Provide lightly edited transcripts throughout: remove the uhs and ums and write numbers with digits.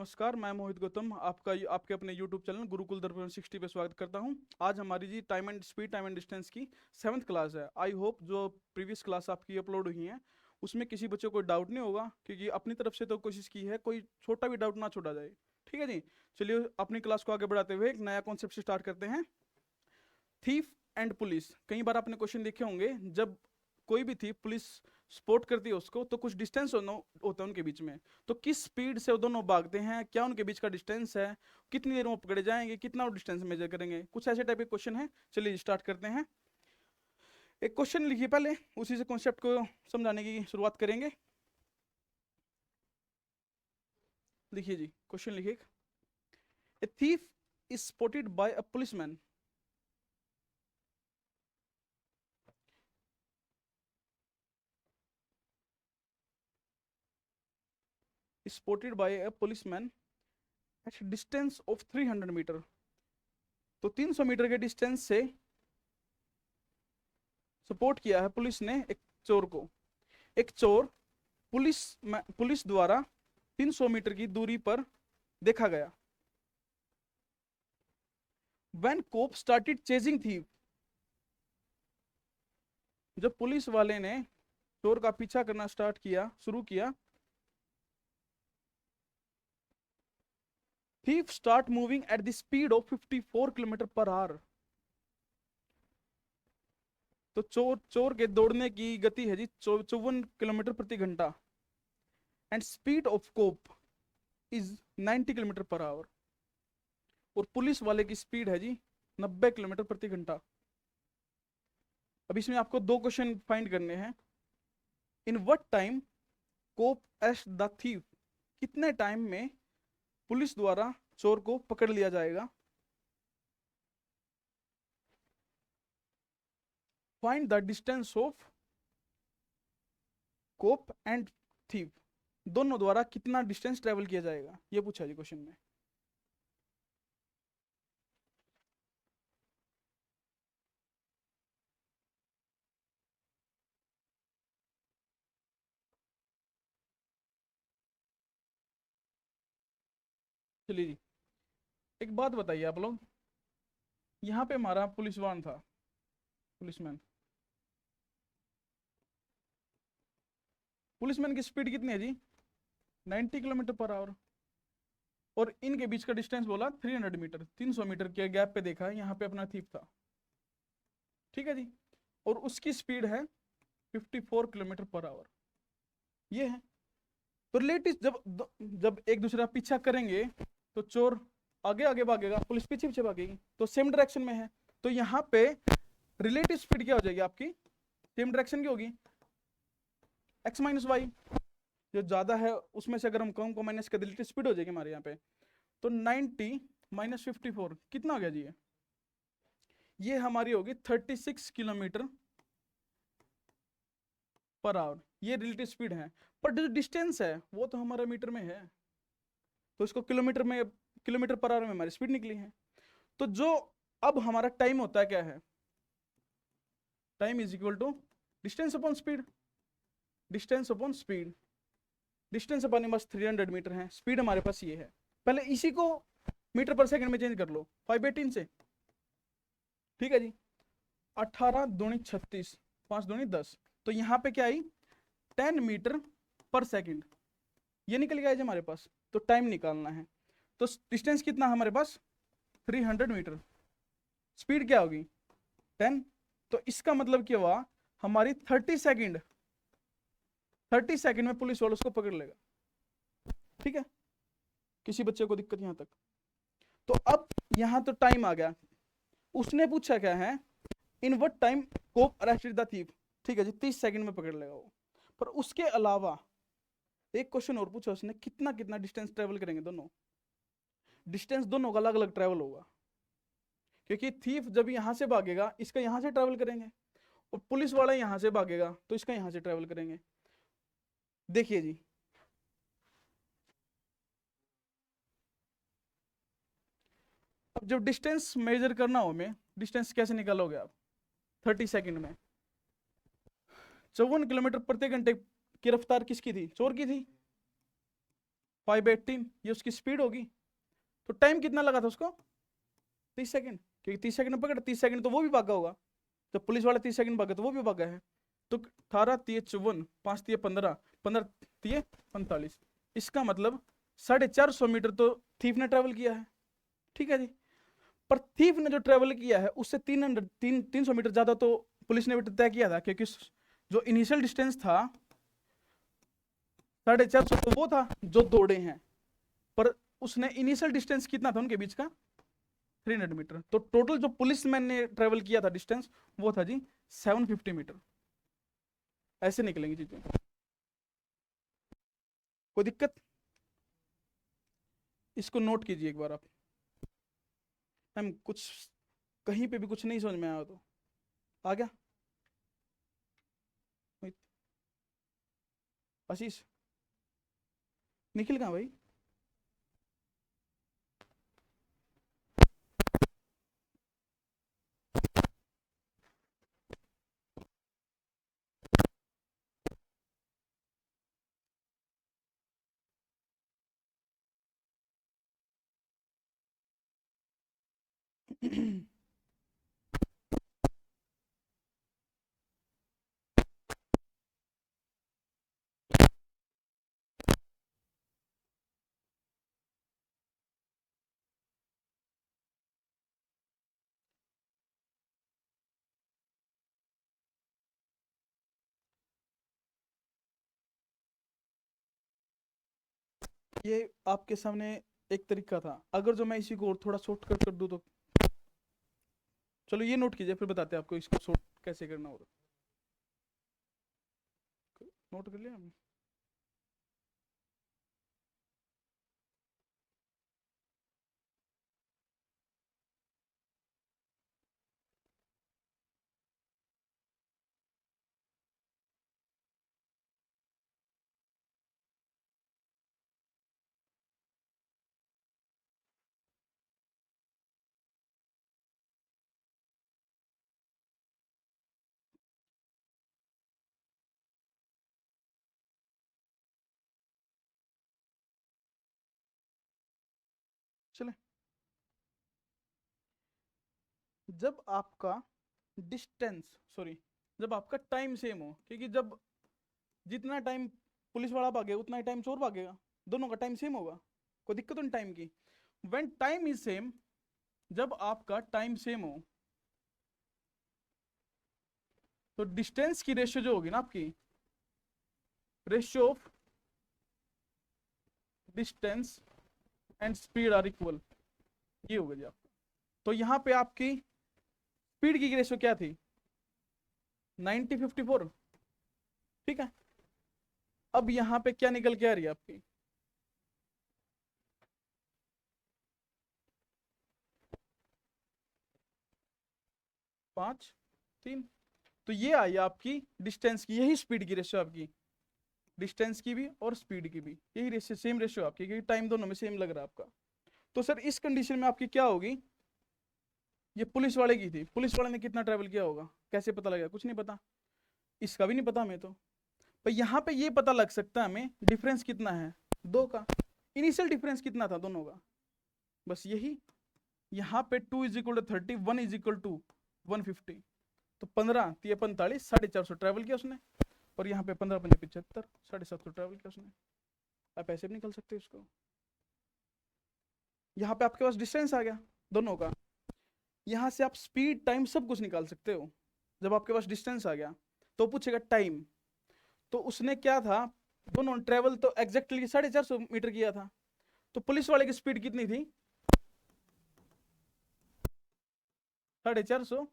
नमस्कार, मैं मोहित गौतम आपके अपने YouTube चैनल गुरुकुल दर्पण 60 पे स्वागत करता हूं। आज हमारी जी टाइम एंड डिस्टेंस की 7th क्लास है। आई होप जो प्रीवियस क्लास आपकी अपलोड हुई हैं उसमें किसी बच्चे को डाउट नहीं होगा, क्योंकि अपनी तरफ से तो कोशिश की है कोई छोटा भी डाउट ना छोड़ा जाए। ठीक है जी, चलिए अपनी क्लास को आगे बढ़ाते हुए एक नया कॉन्सेप्ट से स्टार्ट करते हैं। थीफ एंड पुलिस, कई बार आपने क्वेश्चन देखे होंगे, जब कोई भी थी पुलिस स्पॉट करती है उसको तो कुछ डिस्टेंस होता है उनके बीच में। तो किस स्पीड से वो दोनों भागते हैं, क्या उनके बीच का डिस्टेंस है, कितनी देर में पकड़े जाएंगे, कितना डिस्टेंस मेजर करेंगे, कुछ ऐसे टाइप के क्वेश्चन है। चलिए स्टार्ट करते हैं। एक क्वेश्चन लिखिए पहले, उसी से कॉन्सेप्ट को समझाने की शुरुआत करेंगे। लिखिए जी, क्वेश्चन लिखिए। A thief is spotted by a policeman. Spotted by a policeman at distance of 300 metre. तो 300 मीटर के डिस्टेंस से सपोर्ट किया है पुलिस ने एक चोर को। एक चोर पुलिस द्वारा 300 मीटर की दूरी पर देखा गया। When cop started chasing thief, जब पुलिस वाले ने चोर का पीछा करना शुरू किया, thief start moving at the speed of 54 kilometre per our. तो चोर के दौड़ने की गति है जी 54 किलोमीटर प्रति घंटा। And speed of cop is 90 kilometre per hour. और पुलिस वाले की स्पीड है जी 90 किलोमीटर प्रति घंटा। अब इसमें आपको दो क्वेश्चन फाइंड करने हैं। In what time cop S the thief, कितने टाइम में पुलिस द्वारा चोर को पकड़ लिया जाएगा। Find the distance of cop and thief, दोनों द्वारा कितना डिस्टेंस ट्रेवल किया जाएगा, ये पूछा जी क्वेश्चन में। चलिए जी, एक बात बताइए आप लोग, यहाँ पे हमारा पुलिसवान था, पुलिसमैन। पुलिसमैन की स्पीड कितनी है जी 90 किलोमीटर पर आवर। और इनके बीच का डिस्टेंस बोला 300 मीटर, 300 मीटर के गैप पे देखा है, यहाँ पे अपना थीफ था। ठीक है जी, और उसकी स्पीड है 54 किलोमीटर पर आवर। ये है। तो रिलेटिव जब एक दूसरे का पीछा करेंगे तो चोर आगे आगे भागेगा, पुलिस पीछे पीछे भागेगी, तो सेम डायरेक्शन में है। तो यहाँ पे रिलेटिव स्पीड क्या हो जाएगी आपकी, सेम डायरेक्शन की होगी, एक्स माइनस वाई। जो ज्यादा है उसमें से अगर हम कम को माइनस कर रिलेटिव स्पीड हो जाएगी हमारे यहाँ पे। तो 90 माइनस 54 कितना हो गया जी, ये हमारी होगी 36 किलोमीटर पर आवर। ये रिलेटिव स्पीड है, पर जो डिस्टेंस है वो तो हमारा मीटर में है, तो इसको किलोमीटर पर आवर में हमारी स्पीड निकली है। तो जो अब हमारा टाइम होता है क्या है, time is equal to distance upon speed. Distance upon speed, distance upon पास 300 मीटर है, स्पीड हमारे पास ये है। पहले इसी को मीटर पर सेकंड में चेंज कर लो 518 से। ठीक है जी, 18 दूनी 36, 5 दूनी 10, तो यहाँ पे क्या आई 10 मीटर पर सेकंड, ये निकल गया जी हमारे पास। तो टाइम निकालना है, तो डिस्टेंस कितना हमारे पास 300 मीटर, स्पीड क्या होगी 10। तो इसका मतलब क्या हुआ, हमारी 30 सेकंड में पुलिस वाला उसको पकड़ लेगा। ठीक है, किसी बच्चे को दिक्कत यहां तक। तो अब यहां तो टाइम आ गया, उसने पूछा क्या है, in what time cop arrested the thief. ठीक है जी, 30 सेकंड में पकड़ लेगा वो। पर उसके अलावा एक क्वेश्चन और पूछा उसने, कितना कितना डिस्टेंस ट्रेवल करेंगे दोनों। डिस्टेंस दोनों का अलग अलग ट्रेवल होगा, क्योंकि थीफ जब यहां से भागेगा इसका यहां से ट्रेवल करेंगे, और पुलिस वाला यहां से भागेगा तो इसका यहां से ट्रेवल करेंगे। देखिए जी, अब जब डिस्टेंस मेजर करना हो, में डिस्टेंस कैसे निकालोगे आप 30 सेकंड में। 54 किलोमीटर प्रति घंटे की रफ्तार किसकी थी, चोर की थी। 5/18 ये उसकी स्पीड होगी। तो टाइम कितना लगा था उसको? 30 सेकंड, क्योंकि 30 सेकंड में पकड़ा, 30 सेकंड तो वो भी भागा होगा। जब पुलिस वाले 30 सेकंड भागे तो वो भी भागा है। तो 18 × 3 = 54, 5 × 3 = 15, 15 × 3 = 45। इसका मतलब 450 मीटर तो थीफ ने ट्रेवल किया है। ठीक है जी। पर थीफ ने जो ट्रेवल किया है उससे 300 मीटर ज्यादा तो पुलिस ने भी तय किया था, क्योंकि जो इनिशियल डिस्टेंस था 450 तो वो था जो दौड़े हैं, पर उसने इनिशियल डिस्टेंस कितना था उनके बीच का? 300 मीटर। तो टोटल जो पुलिसमैन ने ट्रेवल किया था डिस्टेंस वो था जी 750 मीटर। ऐसे निकलेंगी चीजें। कोई दिक्कत? इसको नोट कीजिए एक बार आप। हम कुछ कहीं पे भी कुछ नहीं समझ में आया तो आ गया आशीष? निखिल कहाँ भाई? ये आपके सामने एक तरीका था। अगर जो मैं इसी को और थोड़ा शॉर्टकट कर दूं तो चलो ये नोट कीजिए, फिर बताते हैं आपको इसको शॉर्ट कैसे करना होगा। नोट कर लिया आपने? चले। जब आपका डिस्टेंस, सॉरी, जब आपका टाइम सेम हो, क्योंकि जब जितना टाइम पुलिस वाला भागेगा उतना ही टाइम चोर भागेगा, दोनों का टाइम सेम होगा, कोई दिक्कत नहीं टाइम की। व्हेन टाइम इज सेम, जब आपका टाइम सेम हो तो डिस्टेंस की रेशियो जो होगी ना आपकी, ratio of distance and speed are equal, ये होगा जी आपका। तो यहां पे आपकी स्पीड की रेशियो क्या थी? 90/54। ठीक है। अब यहां पे क्या निकल के आ रही है आपकी? 5/3। तो ये आई आपकी डिस्टेंस की, यही स्पीड की रेशियो आपकी, डिस्टेंस की भी और स्पीड की भी यही रेशियो, सेम रेशियो आपकी, क्योंकि टाइम दोनों में सेम लग रहा है आपका। तो सर इस कंडीशन में आपकी क्या होगी? ये पुलिस वाले की थी, पुलिस वाले ने कितना ट्रेवल किया होगा, कैसे पता लगेगा? कुछ नहीं पता, इसका भी नहीं पता हमें तो। पर यहाँ पे ये पता लग सकता है हमें डिफरेंस कितना है दो का, इनिशियल डिफरेंस कितना था दोनों का, बस यही। यहाँ पे 2 = 30, 1 = 150। तो 15×3 = 45, 450 ट्रेवल किया उसने। और यहाँ पे 15×5 = 75, 750 ट्रेवल किया उसने। आप ऐसे भी निकल सकते हो इसको। यहाँ पे आपके पास डिस्टेंस आ गया दोनों का, यहाँ से आप स्पीड टाइम सब कुछ निकाल सकते हो। जब आपके पास डिस्टेंस आ गया तो पूछेगा टाइम, तो उसने क्या था, दोनों ट्रेवल तो एग्जैक्टली 450 मीटर किया था। तो पुलिस वाले की स्पीड कितनी थी? 450,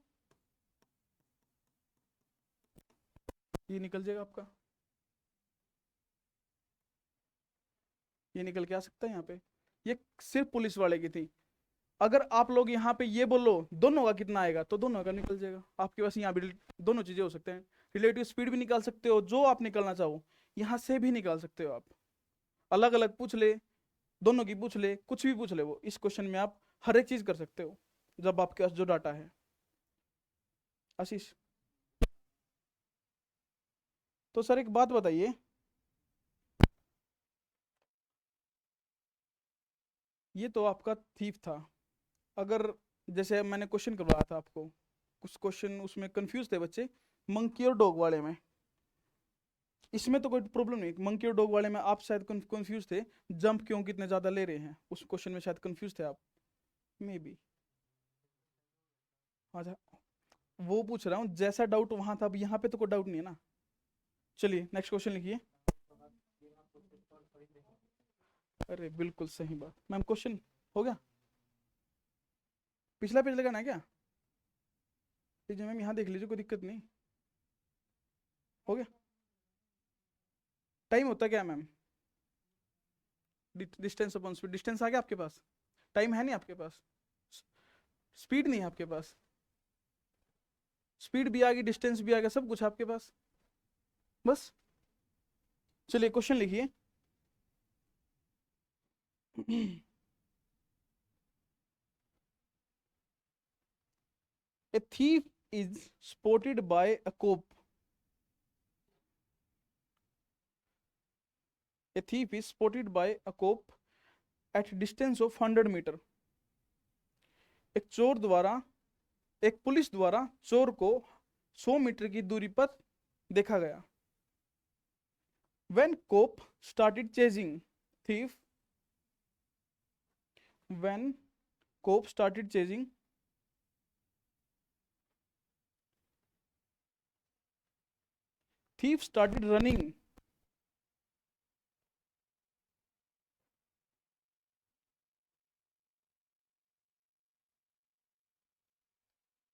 ये निकल जाएगा आपका, ये निकल के आ सकता है यहाँ पे। ये सिर्फ पुलिस वाले की थी। अगर आप लोग यहाँ पे ये बोलो दोनों का कितना आएगा, तो दोनों का निकल जाएगा आपके पास। यहाँ भी दोनों चीजें हो सकते हैं, रिलेटिव स्पीड भी निकाल सकते हो, जो आप निकलना चाहो यहाँ से भी निकाल सकते हो आप। अलग अलग पूछ ले, दोनों की पूछ ले, कुछ भी पूछ ले, वो इस क्वेश्चन में आप हर एक चीज कर सकते हो जब आपके पास जो डाटा है। आशीष, तो सर एक बात बताइए, ये तो आपका थीफ था। अगर जैसे मैंने क्वेश्चन करवाया था आपको, कुछ क्वेश्चन उसमें कंफ्यूज थे बच्चे मंकी और डॉग वाले में, इसमें तो कोई प्रॉब्लम नहीं। मंकी और डॉग वाले में आप शायद कंफ्यूज थे, जंप क्यों कितने ज्यादा ले रहे हैं, उस क्वेश्चन में शायद कंफ्यूज थे आप, मे बी। अच्छा, वो पूछ रहा हूँ जैसा डाउट वहां था, अब यहाँ पे तो कोई डाउट नहीं है ना। चलिए नेक्स्ट क्वेश्चन लिखिए। अरे बिल्कुल सही बात मैम, क्वेश्चन हो गया। पिछला पेज लगाना है क्या? लीजिए मैम, यहाँ देख लीजिए, कोई दिक्कत नहीं। हो गया। टाइम होता क्या है ma'am? Distance upon speed. Distance आ गया आपके पास, टाइम है नहीं आपके पास, स्पीड नहीं है आपके पास। स्पीड भी आ गई, डिस्टेंस भी आ गया, सब कुछ आपके पास, बस। चलिए क्वेश्चन लिखिए। A thief is spotted by a cop. A thief is spotted by a cop at distance of 100 metre. एक पुलिस द्वारा चोर को 100 मीटर की दूरी पर देखा गया। When cop started chasing thief, when cop started chasing, thief started running.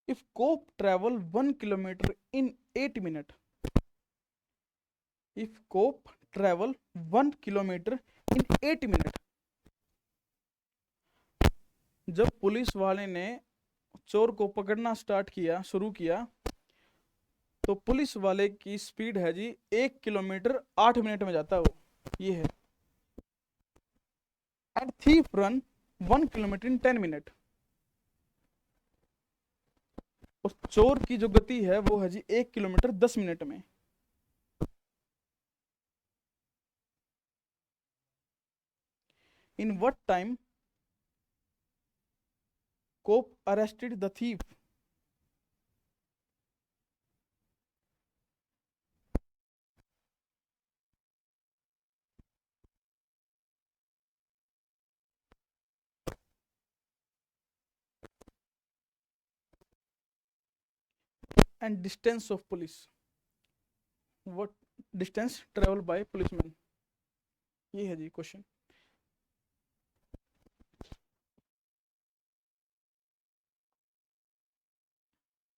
If cop travel 1 kilometer in 8 minutes, if cop travel 1 kilometer in 8 minutes, जब पुलिस वाले ने चोर को पकड़ना शुरू किया, तो पुलिस वाले की स्पीड है जी 1 किलोमीटर 8 मिनट में जाता है वो, ये है। And thief run 1 kilometre in 10 minute. और चोर की जो गति है वो है जी 1 किलोमीटर 10 मिनट में। In what time cop arrested the thief? And distance of police, what distance travel by policeman, ये है जी क्वेश्चन।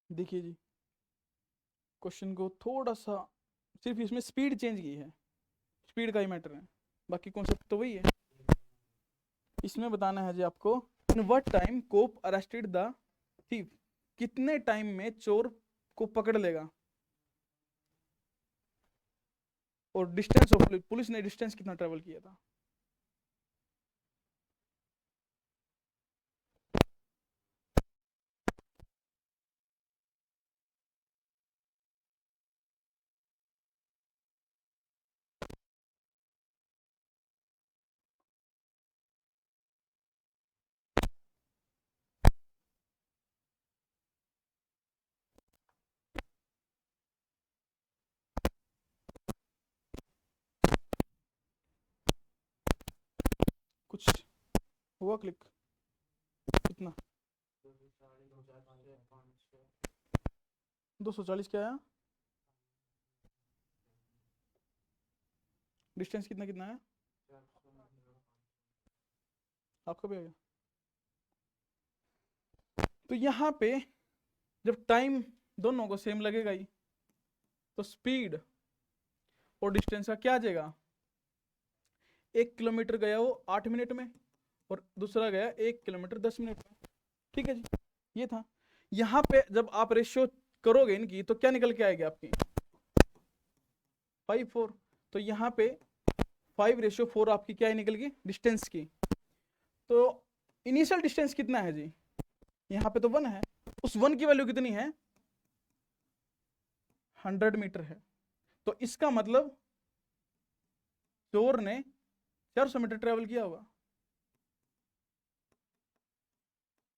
देखिए जी, क्वेश्चन को थोड़ा सा सिर्फ इसमें स्पीड चेंज की है, स्पीड का ही मैटर है, बाकी कॉन्सेप्ट तो वही है। इसमें बताना है जी आपको, in what time cop arrested the thief, कितने टाइम में चोर को पकड़ लेगा। और डिस्टेंस ऑफ पुलिस ने डिस्टेंस कितना ट्रेवल किया था। कुछ हुआ क्लिक? कितना? 240 क्या आया? डिस्टेंस कितना कितना है आपका भी आ गया? तो यहाँ पे जब टाइम दोनों को सेम लगेगा ही, तो स्पीड और डिस्टेंस का क्या आ जाएगा? 1 किलोमीटर गया वो 8 मिनट में, और दूसरा गया 1 किलोमीटर 10 मिनट में। ठीक है जी, ये था। यहाँ पे जब आप रेशियो करोगे इनकी, तो क्या निकल के आएगी आपकी? 5:4। तो यहाँ पे 5:4 आपकी क्या निकल गई डिस्टेंस की। तो इनिशियल डिस्टेंस कितना है जी? यहाँ पे तो 1 है, उस 1 की वैल्यू कितनी है? 100 मीटर है। तो इसका मतलब चोर ने 400 मीटर ट्रेवल किया होगा।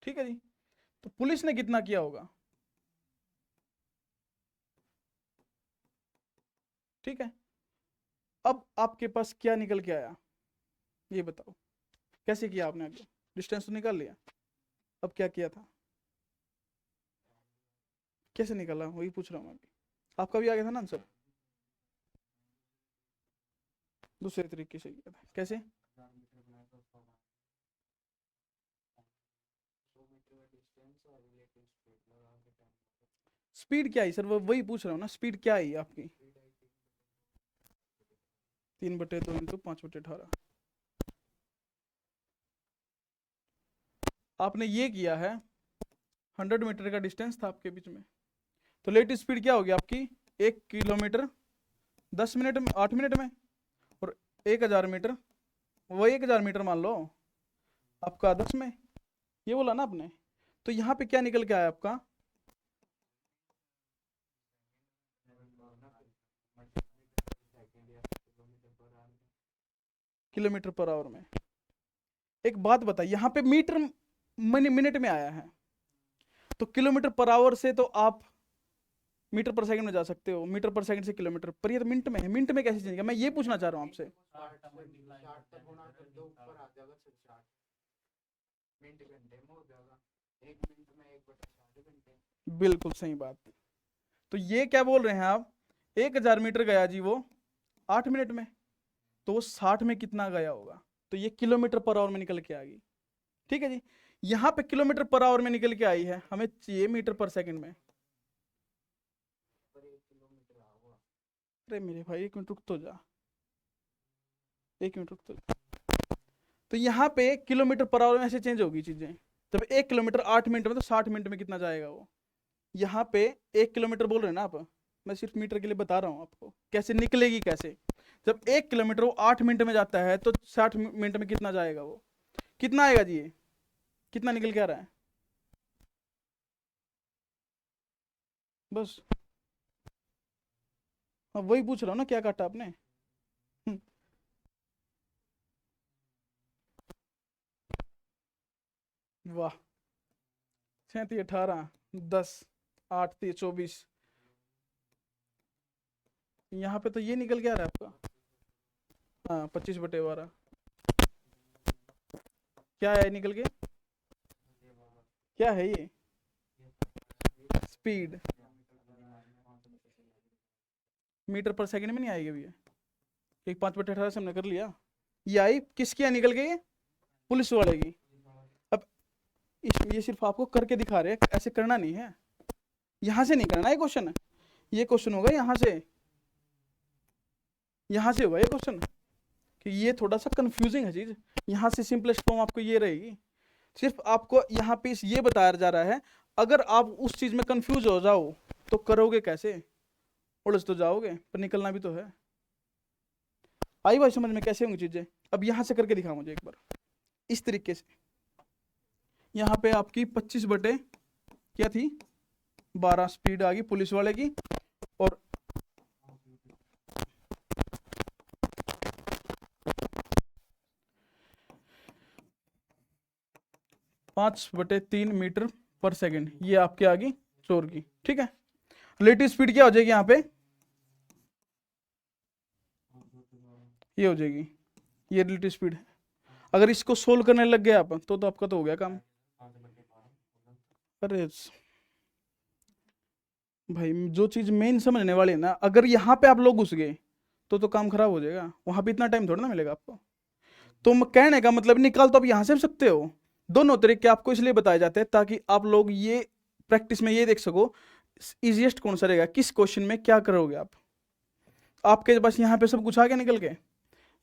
ठीक है जी। तो पुलिस ने कितना किया होगा, ठीक है। अब आपके पास क्या निकल के आया ये बताओ, कैसे किया आपने, आगे डिस्टेंस तो निकाल लिया, अब क्या किया था, कैसे निकाला, वही पूछ रहा हूँ अभी। आपका भी आ गया था ना आंसर, दूसरे तरीके से किया था, कैसे? स्पीड क्या है सर, वो वही पूछ रहा हूँ ना, स्पीड क्या है आपकी? 3/2 इंटू 5/18। आपने ये किया है, 100 मीटर का डिस्टेंस था आपके बीच में, तो लेट स्पीड क्या होगी आपकी, 1 किलोमीटर 10 मिनट में, 8 मिनट में, और 1000 मीटर, वो 1000 मीटर मान लो आपका 10 में, ये बोला ना आपने। तो यहाँ पे क्या निकल के आया आपका, किलोमीटर पर आवर में। एक बात बताइए, यहाँ पे मीटर मिनट में आया है, तो किलोमीटर पर आवर से तो आप मीटर पर सेकंड में जा सकते हो, मीटर पर सेकंड से किलोमीटर पर, ये तो मिनट में है, मिनट में कैसे चेंज किया, मैं ये पूछना चाह रहा हूँ आपसे। बिल्कुल सही बात। तो ये क्या बोल रहे हैं आप, 1000 मीटर गया जी वो 8 मिनट में, तो वो 60 में कितना गया होगा, तो ये किलोमीटर पर आवर में निकल के आ गई, ठीक है जी। यहाँ पे किलोमीटर पर आवर में निकल के आई है, हमें चाहिए मीटर पर सेकंड में। अरे मेरे भाई 1 मिनट रुक तो जा, 1 मिनट रुक तो जा। तो यहाँ पे किलोमीटर पर आवर में ऐसे चेंज होगी चीजें, जब 1 किलोमीटर 8 मिनट में, तो 60 मिनट में कितना जाएगा वो। यहाँ पे 1 किलोमीटर बोल रहे हैं ना आप, मैं सिर्फ मीटर के लिए बता रहा हूँ आपको कैसे निकलेगी, कैसे। जब 1 किलोमीटर वो 8 मिनट में जाता है, तो 60 मिनट में कितना जाएगा वो, कितना आएगा जी, ये कितना निकल के आ रहा है, बस। हाँ वही पूछ रहा हूँ ना, क्या काटा आपने। वाह, 37 18 10 8 3 24, यहाँ पे तो ये निकल के आ रहा है आपका, हाँ 25/12, क्या है निकल के, क्या है ये, स्पीड मीटर पर सेकंड में नहीं आएगी भैया, एक 5/18 से हमने कर लिया, ये आई किसकी है निकल गई, पुलिस वाले की। अब ये सिर्फ आपको करके दिखा रहे हैं, ऐसे करना नहीं है, यहाँ से नहीं करना है क्वेश्चन, ये क्वेश्चन होगा यहाँ से होगा ये क्वेश्चन, कि ये थोड़ा सा कंफ्यूजिंग है चीज, यहाँ से सिंपलेस्ट फॉर्म आपको ये रहेगी। सिर्फ आपको यहाँ पे ये बताया जा रहा है, अगर आप उस चीज में कंफ्यूज हो जाओ तो करोगे कैसे, उलझ तो जाओगे, पर निकलना भी तो है। आई भाई समझ में कैसे होंगी चीजें। अब यहाँ से करके दिखा मुझे एक बार, इस तरीके से, यहाँ पे आपकी 25 बटे क्या थी 12 स्पीड आ गई पुलिस वाले की, और 5/3 मीटर पर सेकंड, ये आपकी आ गई चोर की, ठीक है। रिलेटिव स्पीड क्या हो जाएगी यहाँ पे, ये हो जाएगी, ये रिलेटिव स्पीड है। अगर इसको सोल्व करने लग गए आप, तो आपका तो हो गया काम। अरे भाई जो चीज मेन समझने वाली है ना, अगर यहाँ पे आप लोग घुस गए तो काम खराब हो जाएगा, वहां पे इतना टाइम थोड़ा ना मिलेगा आपको। तो कहने का मतलब, निकाल तो आप यहाँ से भी सकते हो, दोनों तरीके आपको इसलिए बताए जाते हैं ताकि आप लोग ये प्रैक्टिस में ये देख सको इजिएस्ट कौन सा रहेगा, किस क्वेश्चन में क्या करोगे आप। आपके पास यहाँ पे सब कुछ आगे निकल के,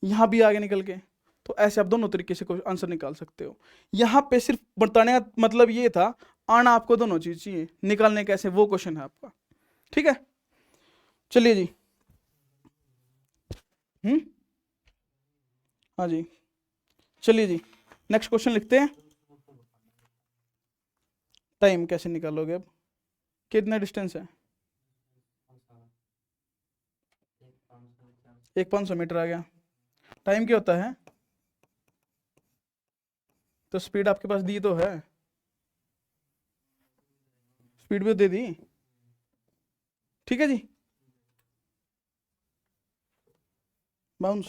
यहाँ भी आगे निकल के, तो ऐसे आप दोनों तरीके से आंसर निकाल सकते हो। यहाँ पे सिर्फ बताने का मतलब ये था, आना आपको दोनों चीज चाहिए, निकालने कैसे वो क्वेश्चन है आपका, ठीक है। चलिए जी, हाँ जी, चलिए जी नेक्स्ट क्वेश्चन लिखते हैं। टाइम कैसे निकालोगे अब, कितना डिस्टेंस है, 1 500 मीटर आ गया, टाइम क्या होता है, तो स्पीड आपके पास दी तो है, स्पीड भी दे दी, ठीक है जी। बाउंस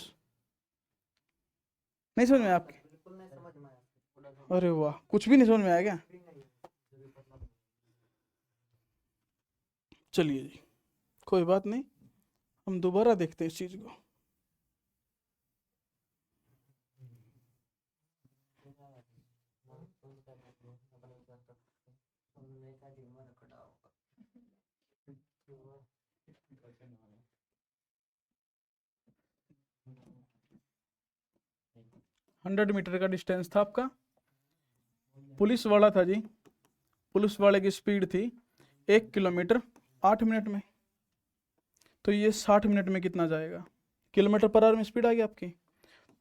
नहीं समझ में आया आपके? अरे वाह, कुछ भी नहीं समझ में आया क्या? चलिए जी, कोई बात नहीं, हम दोबारा देखते हैं इस चीज को। हंड्रेड मीटर का डिस्टेंस था आपका, पुलिस वाला था जी, पुलिस वाले की स्पीड थी 1 किलोमीटर 8 मिनट में, तो ये 60 मिनट में कितना जाएगा? किलोमीटर पर आवर में स्पीड आ गई आपकी,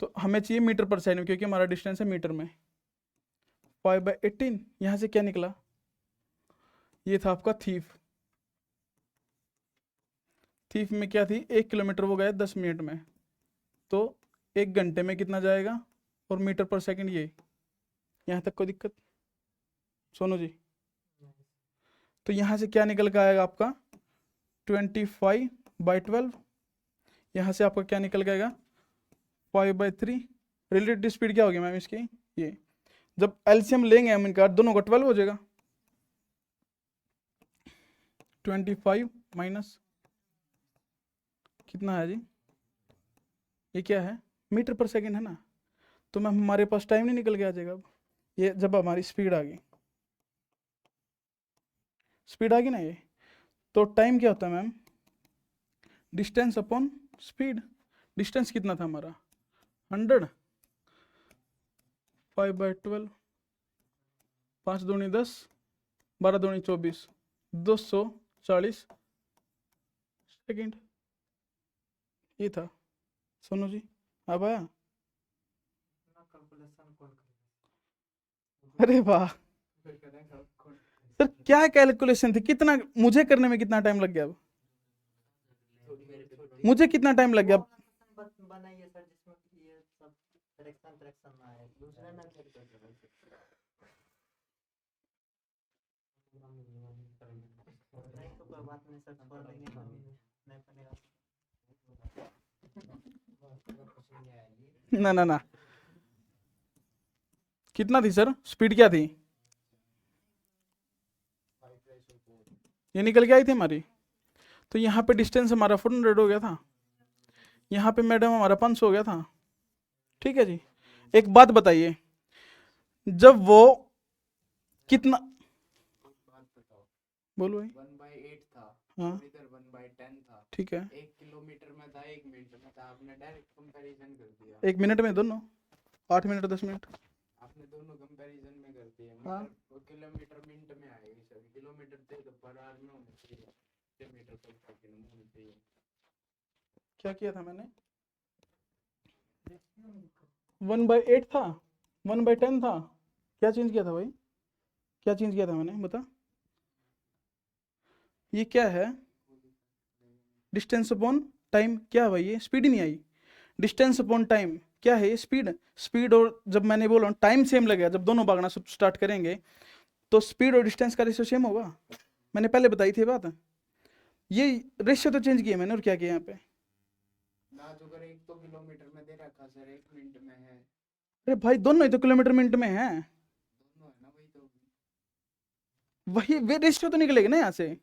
तो हमें चाहिए मीटर पर सेकंड, क्योंकि हमारा डिस्टेंस है मीटर में। 5/18, यहाँ से क्या निकला? ये था आपका थीफ। थीफ में क्या थी? 1 किलोमीटर वो गया 10 मिनट में, तो 1 घंटे में कितना जाएगा? और मीटर पर सेकंड ये, यहाँ तक कोई दिक्कत सोनू जी? तो यहाँ से क्या निकल के आएगा आपका? 25/12। यहाँ से आपका क्या निकल के आएगा? 5/3। रिलेटिव स्पीड क्या होगी मैम इसकी? ये जब एलसीएम लेंगे हम इनका, दोनों का 12 हो जाएगा। 25 माइनस कितना है जी? ये क्या है? मीटर पर सेकंड है ना, तो मैम हमारे पास टाइम नहीं निकल के आ जाएगा अब, ये जब हमारी स्पीड आ गई, स्पीड आ गई ना ये, तो टाइम क्या होता है ma'am? Distance upon speed. Distance कितना था हमारा? 100। 5/12, 5 दूनी 10, 12 दूनी 24, 240 सेकेंड। ये था सोनू जी, अब आया? अरे वाह सर, क्या कैलकुलेशन थी? कितना मुझे करने में कितना टाइम लग गया? अब मुझे कितना टाइम लग गया? बनाइए सर जिसमें ये सब करेक्शन ना आए, दूसरा ना नहीं तो कोई बात नहीं सर, छोड़ देंगे, नहीं बनेगा। ना ना ना, कितना थी सर स्पीड? क्या थी? ये निकल के आई थी हमारी, तो यहाँ पे डिस्टेंस हमारा 400 हो गया था, यहाँ पे मैडम हमारा 500 हो गया था, ठीक है जी। एक बात बताइए, जब वो कितना, बोलो भाई। 1/8 था, हाँ इधर 1/10 था, ठीक है, 1 किलोमीटर में था, 1 मिनट में था, आपने डायरेक्ट कंपैरिजन कर दिया। 1 मिनट में दोनों, 8 मिनट 10 मिनट। आपने दोनों कंपैरिजन में कर दिया। हाँ। मीटर और किलोमीटर मिनट में आएगी सर, किलोमीटर तो पर आवर में होना चाहिए, किलोमीटर पर सेकंड में होना चाहिए। क्या किया था मैंने? 1/8 था, 1/10 था, क्या चेंज किया था भाई? क्या चेंज किया था मैंने, बता? ये क्या है? Distance upon time. क्या भाई ये स्पीड ही नहीं आई? डिस्टेंस अपॉन टाइम क्या है? ये स्पीड। स्पीड और जब मैंने बोला टाइम सेम लगेगा, जब दोनों भागना स्टार्ट करेंगे तो स्पीड और डिस्टेंस का रेशियो सेम होगा। मैंने पहले बताई थी बात, ये रेशियो तो चेंज किया मैंने, और क्या किया यहाँ पे? ना जो अगर 1 तो किलोमीटर में दे रखा सर, 1 मिनट में है। अरे भाई दोनों ही तो किलोमीटर मिनट में है, दोनों है ना, वही तो। वही वे रेशियो तो निकलेगा ना यहाँ से।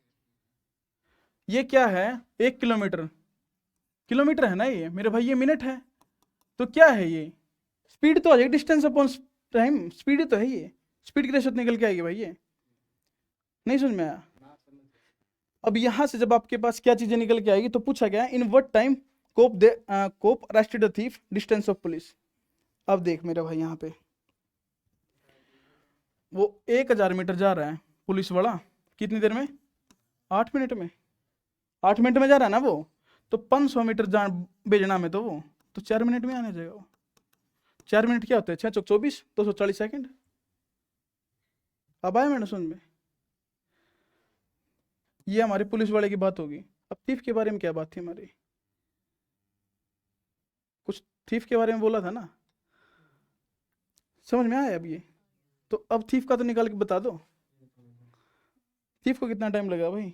ये क्या है? 1 किलोमीटर, किलोमीटर है ना ये मेरे भाई, ये मिनट है, तो क्या है ये? स्पीड तो आ जाएगी, डिस्टेंस अपॉन टाइम, स्पीड तो है ये, स्पीड की रेशियो निकल के आएगी भाई। ये नहीं समझ में आया? ना समझ। अब यहां से जब आपके पास क्या चीजें निकल के आएगी, तो पूछा गया in what time cop arrested the thief, distance of police. अब देख मेरे भाई, यहाँ पे वो 1000 मीटर जा रहा है पुलिस वाला, कितनी देर में? 8 मिनट में। 8 मिनट में जा रहा है ना वो, तो 500 मीटर जा भेजना में, तो वो तो 4 मिनट में आने जाएगा वो। 4 मिनट क्या होते हैं? 6 चौक 24, 240 सेकंड। अब आया मैंने समझ में? ये हमारे पुलिस वाले की बात होगी। अब थीफ के बारे में क्या बात थी हमारी? कुछ थीफ के बारे में बोला था ना, समझ में आया अब ये? तो अब थीफ का तो निकाल के बता दो। थीफ को कितना टाइम लगा भाई?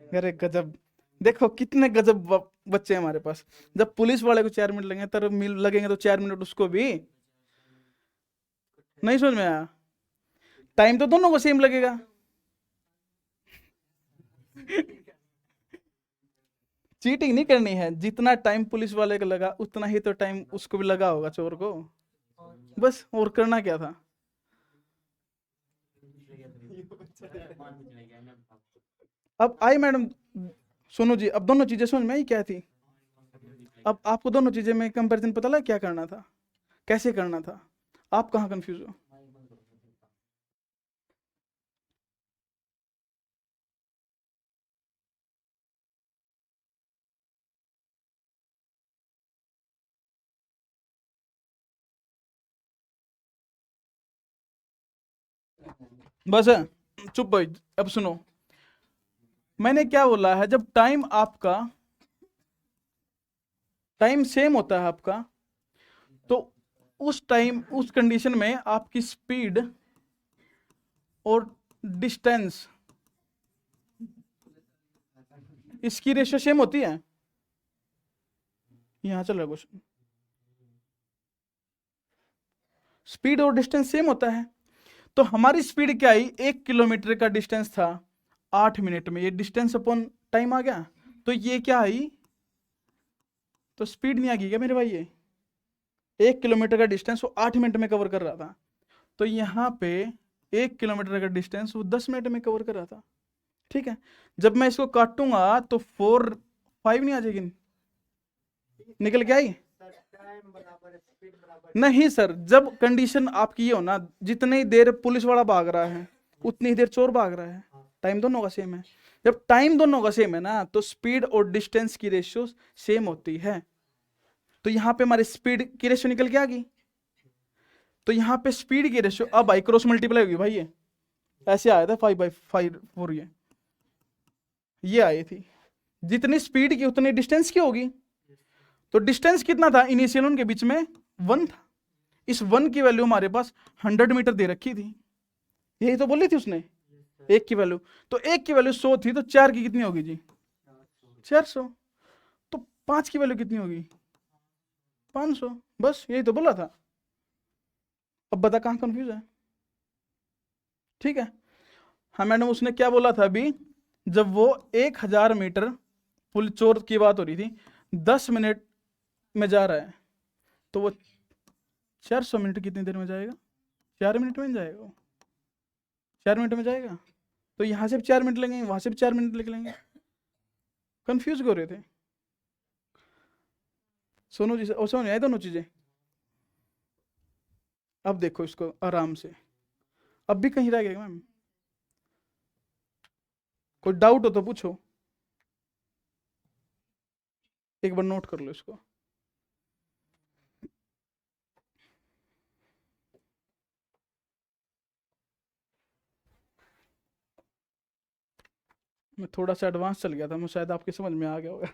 अरे गजब, देखो कितने गजब बच्चे हैं हमारे पास। जब पुलिस वाले को 4 मिनट लगेंगे तर मिल लगेंगे तो 4 मिनट उसको भी। नहीं समझ में आया? टाइम तो दोनों को सेम लगेगा। चीटिंग नहीं करनी है, जितना टाइम पुलिस वाले को लगा उतना ही तो टाइम उसको भी लगा होगा, चोर को। बस और करना क्या था? अब आई मैडम, सुनो जी, अब दोनों चीजें समझ में आई क्या थी? अब आपको दोनों चीजें में कंपैरिजन पता लगा क्या करना था, कैसे करना था? आप कहाँ कंफ्यूज हो? बस है, चुप भाई। अब सुनो, मैंने क्या बोला है, जब टाइम आपका टाइम सेम होता है आपका, तो उस टाइम उस कंडीशन में आपकी स्पीड और डिस्टेंस इसकी रेशियो सेम होती है। यहां चल रहा क्वेश्चन, स्पीड और डिस्टेंस सेम होता है। तो हमारी स्पीड क्या आई, 1 किलोमीटर का डिस्टेंस था 8 मिनट में, ये डिस्टेंस अपॉन टाइम आ गया। तो ये क्या आई, तो स्पीड नहीं आ गई क्या मेरे भाई? ये 1 किलोमीटर का डिस्टेंस वो 8 मिनट में कवर कर रहा था, तो यहाँ पे 1 किलोमीटर का डिस्टेंस वो 10 मिनट में कवर कर रहा था। ठीक है, जब मैं इसको काटूंगा तो 4 5 नहीं आ जाएगी, निकल के आई? नहीं सर, जब कंडीशन आपकी ये हो ना, जितनी देर पुलिस वाला भाग रहा है उतनी ही देर चोर भाग रहा है, टाइम दोनों का सेम है। जब टाइम दोनों का सेम है ना, तो स्पीड और डिस्टेंस की रेशियो सेम होती है। तो यहाँ पे हमारी स्पीड की रेशियो निकल के आ गई, तो यहाँ पे स्पीड की रेशियो अब आई क्रॉस मल्टीप्लाई होगी भाई, ये ऐसे आया था 5/4, ये आई थी। जितनी स्पीड की उतनी डिस्टेंस की होगी। तो डिस्टेंस कितना था इनिशियल उनके बीच में? 1 था। इस 1 की वैल्यू हमारे पास 100 मीटर दे रखी थी, यही तो बोली थी उसने। 1 की वैल्यू, तो 1 की वैल्यू 100 थी, तो 4 की कितनी होगी जी? 400। तो 5 की वैल्यू कितनी होगी? 500। बस यही तो बोला था। अब बता कहां कंफ्यूज है? ठीक है, हाँ मैडम, उसने क्या बोला था अभी, जब वो 1000 मीटर पुल चोर की बात हो रही थी, 10 मिनट में जा रहा है, तो वो 400 मिनट कितनी देर में जाएगा? 4 मिनट में जाएगा वो, 4 मिनट में जाएगा। तो यहां से भी 4 मिनट लगेंगे, वहां से भी 4 मिनट निकलेंगे। कंफ्यूज हो रहे थे सोनू जी, और समझ आए दोनों चीजें? अब देखो इसको आराम से, अब भी कहीं रह गया मैम? कोई डाउट हो तो पूछो, एक बार नोट कर लो इसको। मैं थोड़ा सा एडवांस चल गया था, मैं शायद आपके समझ में आ गया होगा।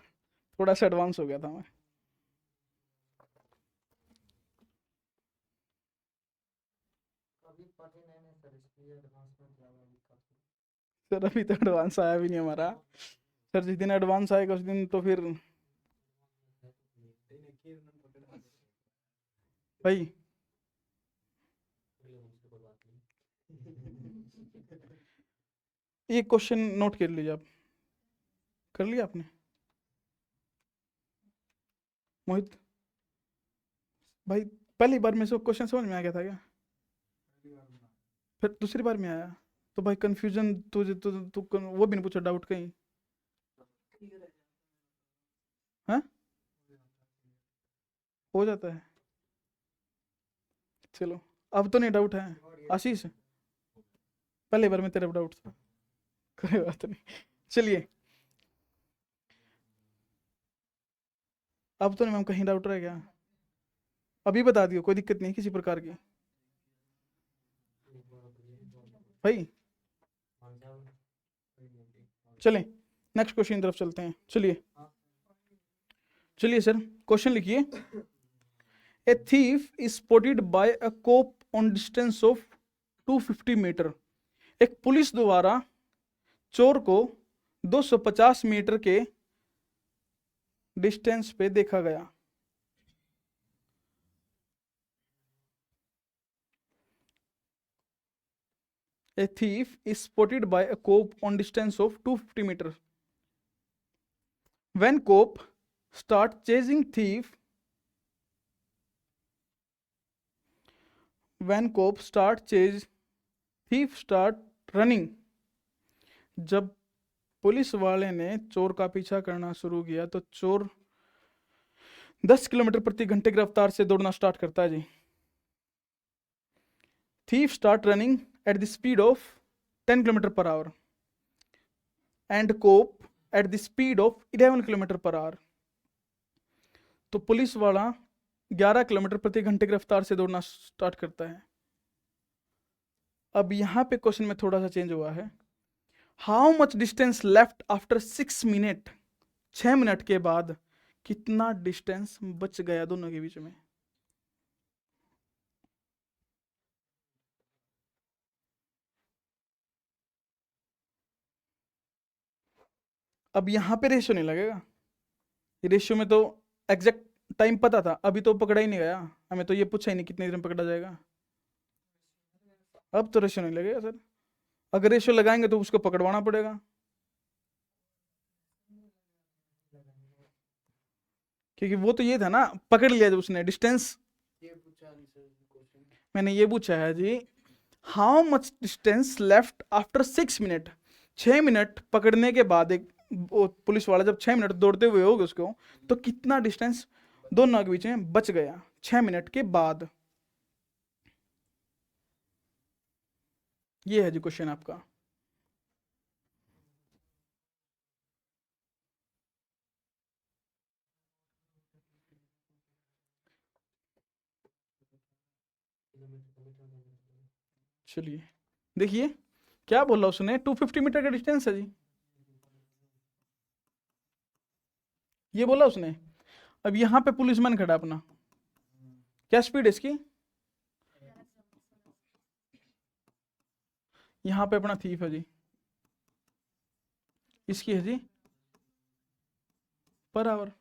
थोड़ा सा एडवांस हो गया था मैं। सर अभी तो एडवांस आया भी नहीं हमारा। सर जिस दिन एडवांस आएगा उस दिन तो फिर भाई, ये क्वेश्चन नोट कर लीजिए आप। कर लिया आपने मोहित भाई? पहली बार में से क्वेश्चन समझ में आ गया था क्या? फिर दूसरी बार में आया तो भाई कंफ्यूजन तुझे तू वो भी नहीं पूछा, डाउट कहीं? हाँ, हो जाता है। चलो, अब तो नहीं डाउट है आशीष? पहली बार में तेरा डाउट था, कोई बात नहीं। चलिए, अब तो नहीं मैम कहीं डाउट रह गया? अभी बता दियो, कोई दिक्कत नहीं किसी प्रकार की भाई। चलें नेक्स्ट क्वेश्चन की तरफ चलते हैं। चलिए चलिए सर, क्वेश्चन लिखिए। A thief is spotted by a cop on distance of 250 metre एक पुलिस द्वारा चोर को 250 मीटर के डिस्टेंस पे देखा गया। A thief is spotted by a cop on distance of 250 meters. When cop start chasing thief, thief start running. जब police वाले ने चोर का पीछा करना शुरू किया तो चोर 10 किलोमीटर प्रति घंटे की रफ्तार से दौड़ना स्टार्ट करता है जी। Thief start running at the speed of 10 km per hour and cop at the speed of 11 km per hour. तो पुलिस वाला 11 किलोमीटर प्रति घंटे की रफ्तार से दौड़ना स्टार्ट करता है। अब यहां पे क्वेश्चन में थोड़ा सा चेंज हुआ है। How much distance left after 6 minute, 6 minute के बाद कितना डिस्टेंस बच गया दोनों के बीच में। अब यहां पे रेशियो नहीं लगेगा, रेशियो में तो एग्जैक्ट टाइम पता था, अभी तो पकड़ा ही नहीं गया, हमें तो ये पूछा ही नहीं कितने देर में पकड़ा जाएगा। अब तो रेशियो नहीं लगेगा सर, अगर रेशियो लगाएंगे तो उसको पकड़वाना पड़ेगा, क्योंकि वो तो ये था ना, पकड़ लिया जब उसने डिस्टेंस। मैंने ये पूछा है जी, how much distance left after 6 minute, 6 minute पकड़ने के बाद एक पुलिस वाला जब 6 मिनट दौड़ते हुए होगा उसको, तो कितना डिस्टेंस दोनों के बीच में बच गया 6 मिनट के बाद। ये है जी क्वेश्चन आपका। चलिए देखिए क्या बोला उसने, 250 मीटर का डिस्टेंस है जी, ये बोला उसने। अब यहां पे पुलिसमैन खड़ा अपना, क्या स्पीड है इसकी, यहां पे अपना थीफ है जी, इसकी है जी पर आवर।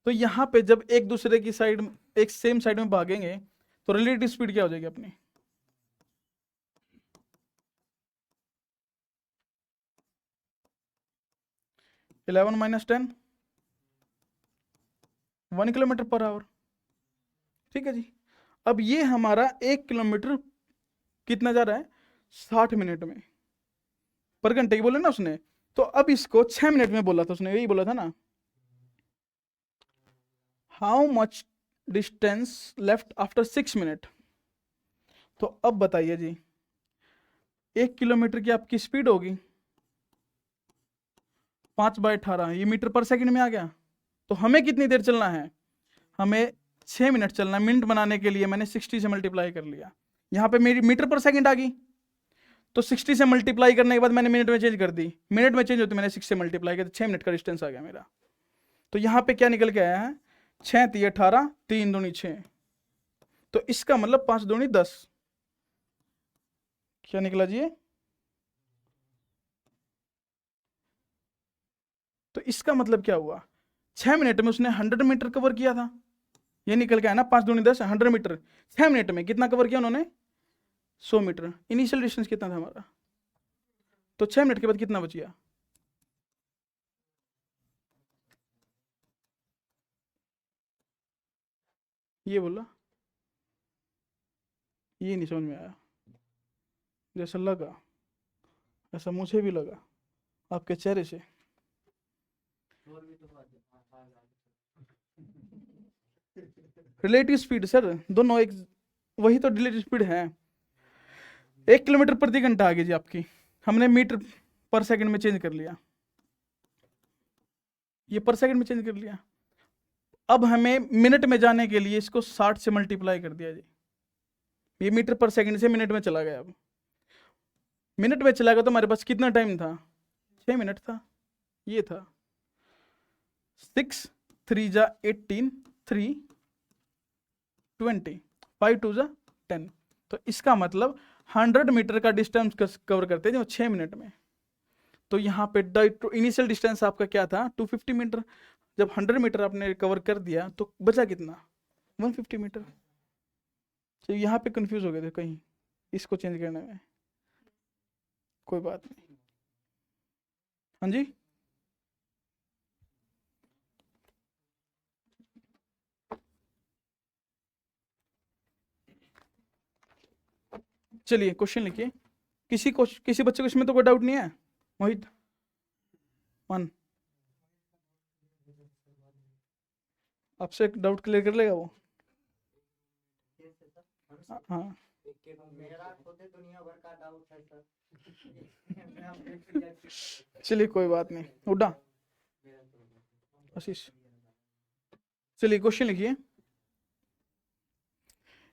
तो यहां पे जब एक दूसरे की साइड, एक सेम साइड में भागेंगे तो रिलेटिव स्पीड क्या हो जाएगी अपनी, eleven minus 10, 1 kilometre per our. ठीक है जी। अब ये हमारा 1 किलोमीटर कितना जा रहा है, 60 मिनट में, पर घंटे की बोले ना उसने, तो अब इसको 6 मिनट में बोला था उसने, यही बोला था ना। How much distance left after 6 minute, तो अब बताइए जी, 1 किलोमीटर की आपकी स्पीड होगी 5/18, ये मीटर पर सेकंड में आ गया। तो हमें कितनी देर चलना है, हमें 6 मिनट चलना है। मिनट बनाने के लिए मैंने 60 से मल्टीप्लाई कर लिया, यहाँ पे मेरी मीटर पर सेकंड आ गई, तो 60 से मल्टीप्लाई करने के बाद मैंने मिनट में चेंज कर दी, मिनट में चेंज होती मैंने 6 से मल्टीप्लाई किया, 6 मिनट का डिस्टेंस आ गया मेरा। तो यहाँ पे क्या निकल के आया है, 6 × 18, 3 दूनी 6, तो इसका मतलब 5 दूनी 10, क्या निकला जी, तो इसका मतलब क्या हुआ, 6 मिनट में उसने 100 मीटर कवर किया था, ये निकल के आया ना, 5 दूनी 10, 100 मीटर 6 मिनट में कितना कवर किया उन्होंने, 100 मीटर। इनिशियल डिस्टेंस कितना था हमारा, तो 6 मिनट के बाद कितना बच गया, ये बोला, ये नहीं समझ में आया, जैसा लगा ऐसा मुझे भी लगा आपके चेहरे से। रिलेटिव स्पीड सर, दोनों एक, वही तो रिलेटिव स्पीड है। 1 किलोमीटर प्रति घंटा आ गई जी आपकी, हमने मीटर पर सेकंड में चेंज कर लिया, ये पर सेकंड में चेंज कर लिया। अब हमें मिनट में जाने के लिए इसको 60 से मल्टीप्लाई कर दिया जी, ये मीटर पर सेकंड से मिनट में चला गया। अब मिनट में चला गया तो हमारे पास कितना टाइम था, 6 मिनट था, ये था 6 3 × 18, 3 20, 5 2 × 10। तो इसका मतलब 100 मीटर का डिस्टेंस कवर करते हैं जो 6 मिनट में। तो यहाँ पे इनिशियल डिस्टेंस आपका क्या था 250 मीटर। जब 100 मीटर आपने कवर कर दिया तो बचा कितना 150 मीटर। तो यहाँ पे कंफ्यूज हो गए थे कहीं इसको चेंज करने में, कोई बात नहीं। हाँ जी, चलिए क्वेश्चन लिखिए। किसी बच्चे को इसमें तो कोई डाउट नहीं है? मोहित वन आपसे डाउट क्लियर कर लेगा वो? कैसे सर? हाँ मेरा खुद दुनिया भर का डाउट है सर। मैं अपने project चलिए कोई बात नहीं। उड्डा आशीष, चलिए क्वेश्चन लिखिए।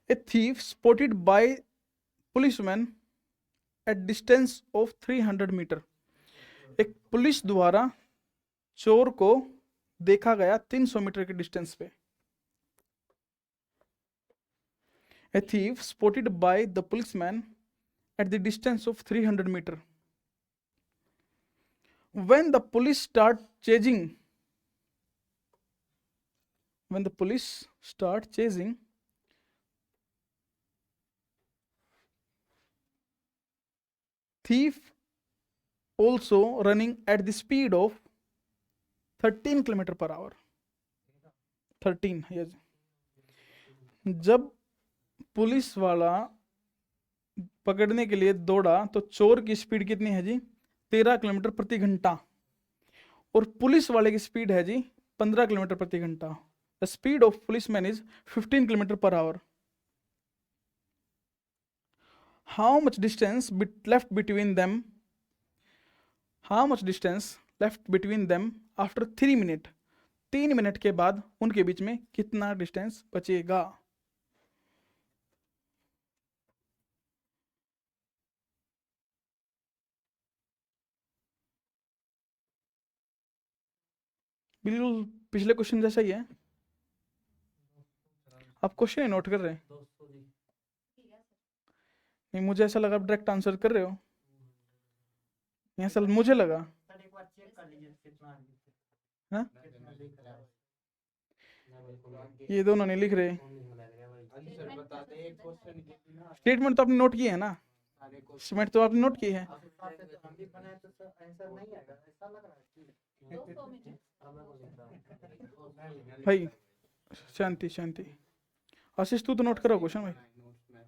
A thief spotted by policeman at distance of 300 metre. एक पुलिस द्वारा चोर को देखा गया 300 मीटर के डिस्टेंस पे। A thief spotted by the policeman at the distance of 300 meter. When the police start chasing, thief also running at the speed of 13 kilometre per our. 13 yes। जब police वाला पकड़ने के लिए दौड़ा तो चोर की स्पीड कितनी है जी 13 किलोमीटर प्रति घंटा, और पुलिस वाले की स्पीड है जी 15 किलोमीटर प्रति घंटा। The speed of policeman is 15 kilometre per our. How much distance left between them, after 3 minute. 3 minute के बाद उनके बीच में कितना डिस्टेंस बचेगा? बिल्कुल पिछले क्वेश्चन जैसा ही है। आप क्वेश्चन ही नोट कर रहे हैं? 200 जी। नहीं, मुझे ऐसा लगा आप डायरेक्ट आंसर कर रहे हो। ऐसा मुझे लगा। सर एक बार चेक कर लीजिए कितना हाँ? कितना लिख रहा है। ये दोनों नहीं लिख रहे। आंसर बता दे एक क्वेश्चन के बिना स्टेटमेंट तो आपने नोट किए है ना, सारे क्वेश्चन स्टेटमेंट तो आपने नोट की है। आप हिसाब से तो हम भी बनाए तो सर आंसर नहीं आएगा ऐसा लग रहा है कि 200 मीटर भाई शांति शांति। आशीष तू तो नोट करो क्वेश्चन भाई, नोट्स मैथ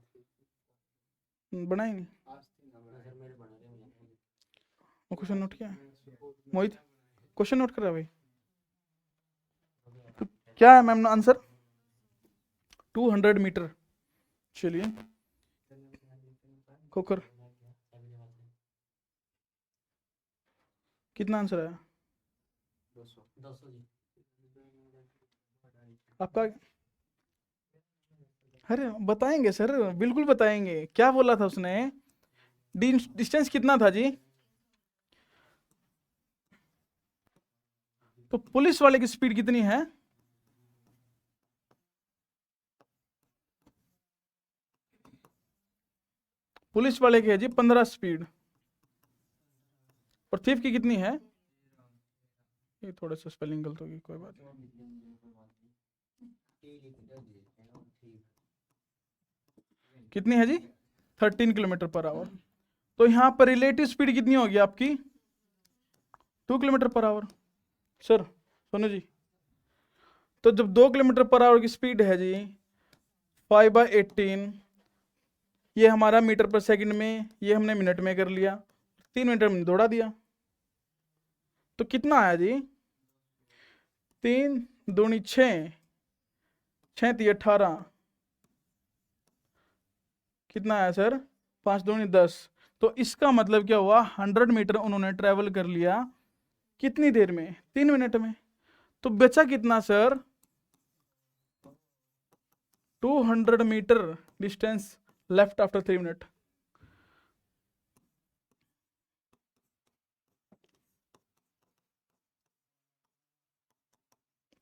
बनाए नहीं आज थी ना सर मेरे बना रहे हैं वो क्वेश्चन नोट किया? मोहित क्वेश्चन नोट कर रहा है भाई? तो क्या है मैम आंसर? 200 मीटर। चलिए खोकर कितना आंसर आया 200 जी। आपका? अरे बताएंगे सर, बिल्कुल बताएंगे। क्या बोला था उसने? डिस्टेंस कितना था जी? तो पुलिस वाले की स्पीड कितनी है? पुलिस वाले की है जी 15 स्पीड, और थीफ की कितनी है? ये थोड़ा सा स्पेलिंग गलत होगी, कोई बात नहीं। कितनी है जी 13 किलोमीटर पर आवर। तो यहाँ पर रिलेटिव स्पीड कितनी होगी आपकी 2 किलोमीटर पर आवर। सर सुनो जी, तो जब 2 किलोमीटर पर आवर की स्पीड है जी 5/18, ये हमारा मीटर पर सेकंड में, ये हमने मिनट में कर लिया, 3 मिनट में दौड़ा दिया, तो कितना आया जी 3 दूनी 6, 6 × 18, कितना आया सर 5 दूनी 10। तो इसका मतलब क्या हुआ 100 मीटर उन्होंने ट्रेवल कर लिया कितनी देर में 3 मिनट में। तो बचा कितना sir 200 metre distance left after 3 minute.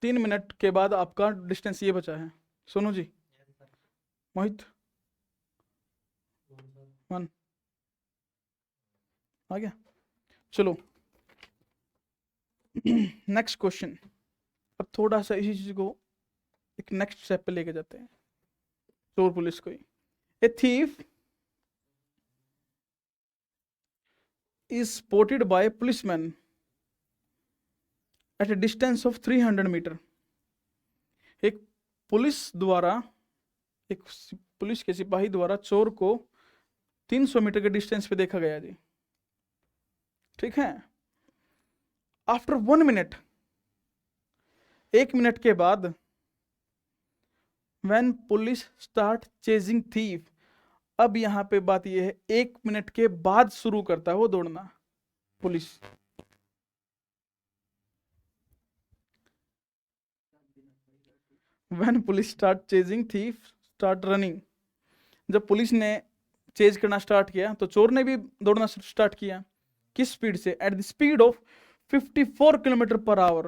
तीन मिनट के बाद आपका डिस्टेंस ये बचा है। सुनो जी मोहित वन आ गया। चलो नेक्स्ट क्वेश्चन। अब थोड़ा सा इसी चीज को एक नेक्स्ट स्टेप पे लेके जाते हैं, चोर पुलिस को ही। A thief is spotted by policemen at a distance of 300 metre. एक पुलिस द्वारा, एक पुलिस के सिपाही द्वारा चोर को 300 मीटर के डिस्टेंस पे देखा गया जी, ठीक है। आफ्टर 1 मिनट, 1 मिनट के बाद, when police start chasing thief, अब यहां पे बात यह है 1 मिनट के बाद शुरू करता है वो दौड़ना police. When police start chasing thief start running, जब पुलिस ने चेज करना स्टार्ट किया तो चोर ने भी दौड़ना स्टार्ट किया। किस स्पीड से? Eight the speed of 54 kilometre per our.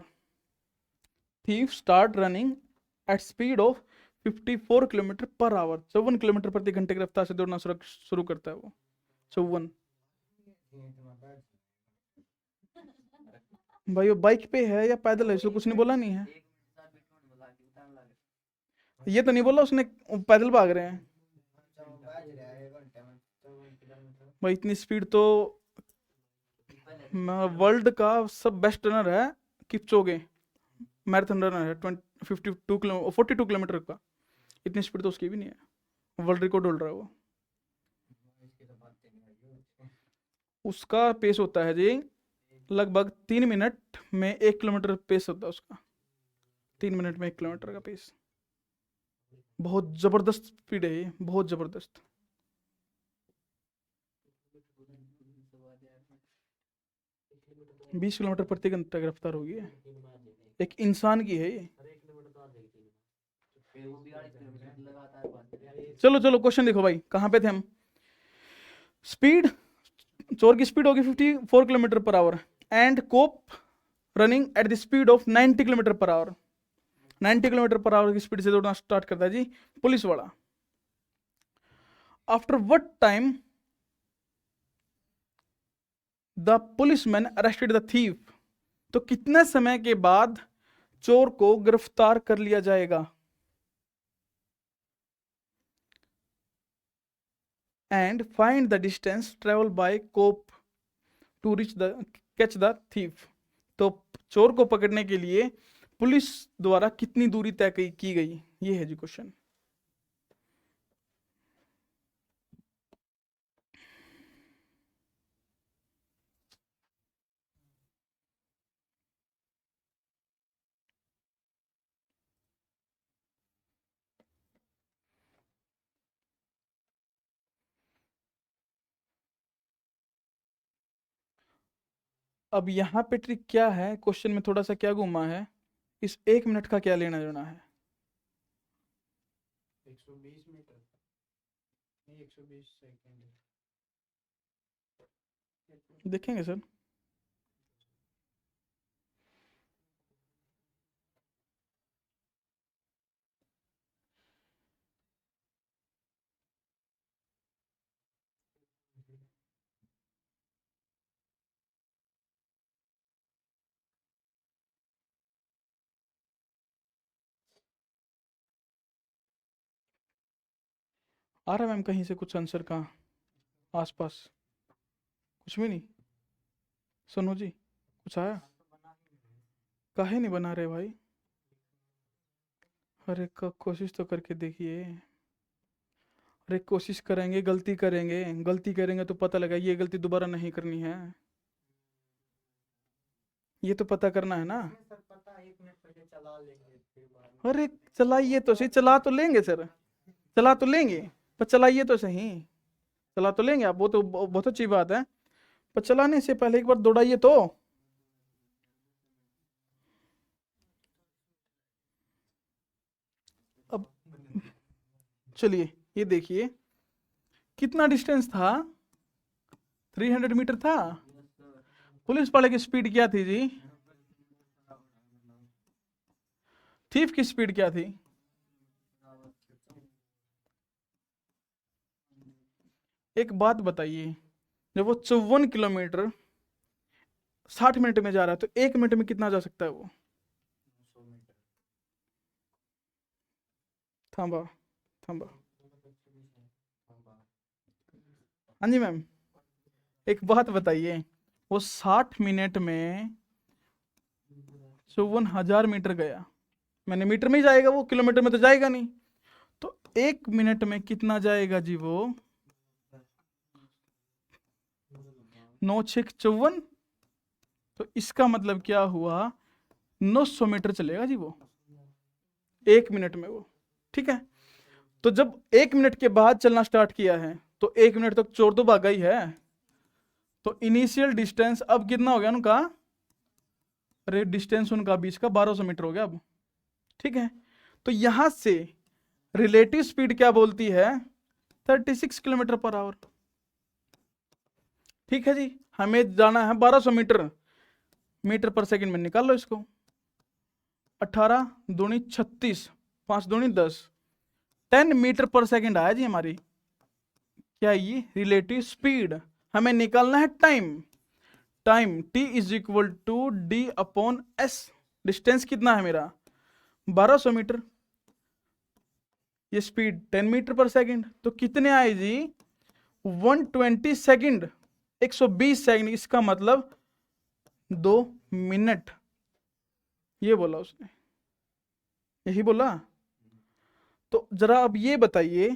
Thief start running at speed of 54 kilometre per our, 54 kilometre प्रति घंटे की रफ्तार से दौड़ना शुरू करता है वो। 54 भाई, वो बाइक पे है या पैदल है, इसको कुछ नहीं बोला नहीं है। ये तो नहीं बोला उसने पैदल भाग रहे हैं भाई। इतनी स्पीड तो वर्ल्ड का सब बेस्ट रनर है किपचोगे, मैराथन रनर है, 42 किलोमीटर का। इतनी स्पीड तो उसकी भी नहीं है, वर्ल्ड रिकॉर्ड होल्डर है वो। उसका पेस होता है जी लगभग 3 मिनट में 1 किलोमीटर पेस होता है उसका। 3 मिनट में 1 किलोमीटर का पेस, बहुत जबरदस्त स्पीड है ये, बहुत जबरदस्त। बीस किलोमीटर प्रति घंटा की रफ्तार होगी एक इंसान की है ये। चलो चलो क्वेश्चन देखो भाई, कहाँ पे थे हम। स्पीड, चोर की स्पीड होगी 54 kilometre per hour and cop running at the speed of 90 kilometre per hour. 90 kilometre per hour की स्पीड से दौड़ना स्टार्ट करता है जी पुलिस वाला। After what time the policeman arrested the thief, तो कितने समय के बाद चोर को गिरफ्तार कर लिया जाएगा। And find the distance travel by cop to reach the catch the thief, तो चोर को पकड़ने के लिए पुलिस द्वारा कितनी दूरी तय की गई, ये है जी क्वेश्चन। अब यहाँ पे ट्रिक क्या है, क्वेश्चन में थोड़ा सा क्या घुमा है, इस 1 मिनट का क्या लेना देना है। 120 मीटर नहीं, 120 सेकंड देखेंगे सर। आ रहा है मैम कहीं से कुछ आंसर का आसपास? कुछ भी नहीं। सुनो जी, कुछ आया? काहे नहीं बना रहे भाई? अरे कोशिश तो करके देखिए। अरे कोशिश करेंगे, गलती करेंगे, गलती करेंगे तो पता लगा ये गलती दोबारा नहीं करनी है, ये तो पता करना है ना। सर पता है, 1 मिनट पहले चला लेंगे फिर बाद में। अरे चलाइए तो सही, चला तो लेंगे सर, चला तो लेंगे, पर चलाइए तो सही। चला तो लेंगे आप, वो तो बहुत अच्छी बात है, पर चलाने से पहले एक बार दौड़ाइए तो। अब चलिए ये देखिए कितना डिस्टेंस था, 300 मीटर था। पुलिस वाले की स्पीड क्या थी जी? थीफ की स्पीड क्या थी? एक बात बताइए, जब वो 54 किलोमीटर 60 मिनट में जा रहा है तो 1 मिनट में कितना जा सकता है वो? 100 मीटर। थांबा थांबा। हाँ, हाँ जी मैम, एक बात बताइए, वो 60 मिनट में 54,000 मीटर गया, मैंने मीटर में ही जाएगा वो, किलोमीटर में तो जाएगा नहीं। तो 1 मिनट में कितना जाएगा जी वो? 9,654। तो इसका मतलब क्या हुआ? 900 मीटर चलेगा जी वो 1 मिनट में वो। ठीक है, तो जब 1 मिनट के बाद चलना स्टार्ट किया है तो 1 मिनट तक चोर तो भागा ही है। तो इनिशियल डिस्टेंस अब कितना हो गया उनका? अरे डिस्टेंस उनका बीच का 1200 मीटर हो गया अब। ठीक है, तो यहां से रिलेटिव स्पीड क्या बोलती है? 36 किलोमीटर पर आवर। ठीक है जी, हमें जाना है 1200 मीटर, मीटर पर सेकंड में निकाल लो इसको। 18 दूनी 36, 5 दूनी 10, 10 मीटर पर सेकंड आया जी हमारी। क्या ये रिलेटिव स्पीड? हमें निकालना है time. Time t is equal to D upon S. Distance कितना है मेरा? 1200 मीटर। ये स्पीड 10 मीटर पर सेकंड, तो कितने आए जी? 120 सेकंड, 120 सेकंड। इसका मतलब 2 मिनट। ये बोला उसने, यही बोला। तो जरा अब ये बताइए,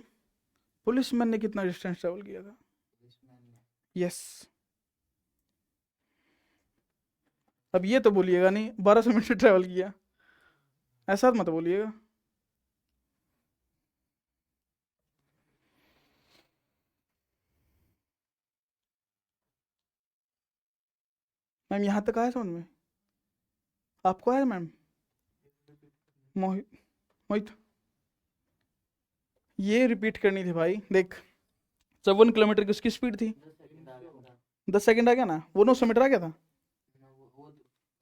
पुलिसमैन ने कितना डिस्टेंस ट्रेवल किया था? यस, अब ये तो बोलिएगा नहीं 1200 मीटर ट्रेवल किया, ऐसा मत बोलिएगा। मैम यहाँ तक आया समझ में? आपको आया मैम? मोहित, मोहित ये रिपीट करनी थी भाई। देख 54 किलोमीटर की उसकी स्पीड थी, 10 सेकंड आ गया ना, वो 900 मीटर आ गया था वो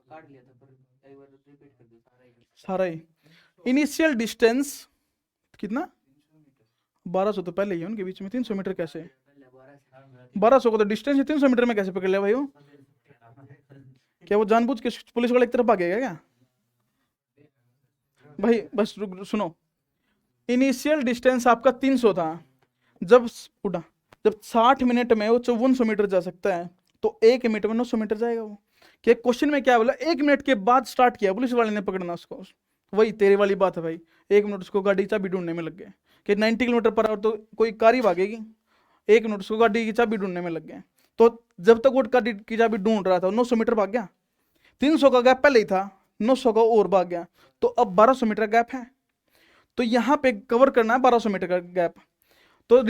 काट लिया था, पर एक बार रिपीट कर दो सारा ही। इनिशियल डिस्टेंस कितना? 1200 तो पहले ही है उनके बीच में, 300 मीटर कैसे? 1200 को तो डिस्टेंस ही 300 मीटर में कैसे पकड़ लिया भाई वो? क्या वो जानबूझ के पुलिस वाले एक तरफ भागेगा क्या भाई? बस सुनो, इनिशियल डिस्टेंस आपका 300 था, जब उड़ा, जब 60 मिनट में वो 5400 मीटर जा सकता है, तो 1 मिनट में 900 मीटर जाएगा वो। कि क्वेश्चन में क्या बोला? 1 मिनट के बाद स्टार्ट किया पुलिस वाले ने पकड़ना उसको। वही तेरे वाली बात है भाई, 1 मिनट उसको गाड़ी की चाबी ढूंढने में लग गए। कि 90 किलोमीटर पर आवर तो कोई कार ही भागेगी, 1 मिनट उसको गाड़ी की चाबी ढूंढने में लग गए। तो जब तक वो गाड़ी की चाबी ढूंढ रहा था 900 मीटर भाग गया। 300 का गैप पहले ही था, 900 का और भाग गया, तो अब 1200 मीटर गैप है। तो यहाँ पे कवर करना है 1200 मीटर का गैप। तो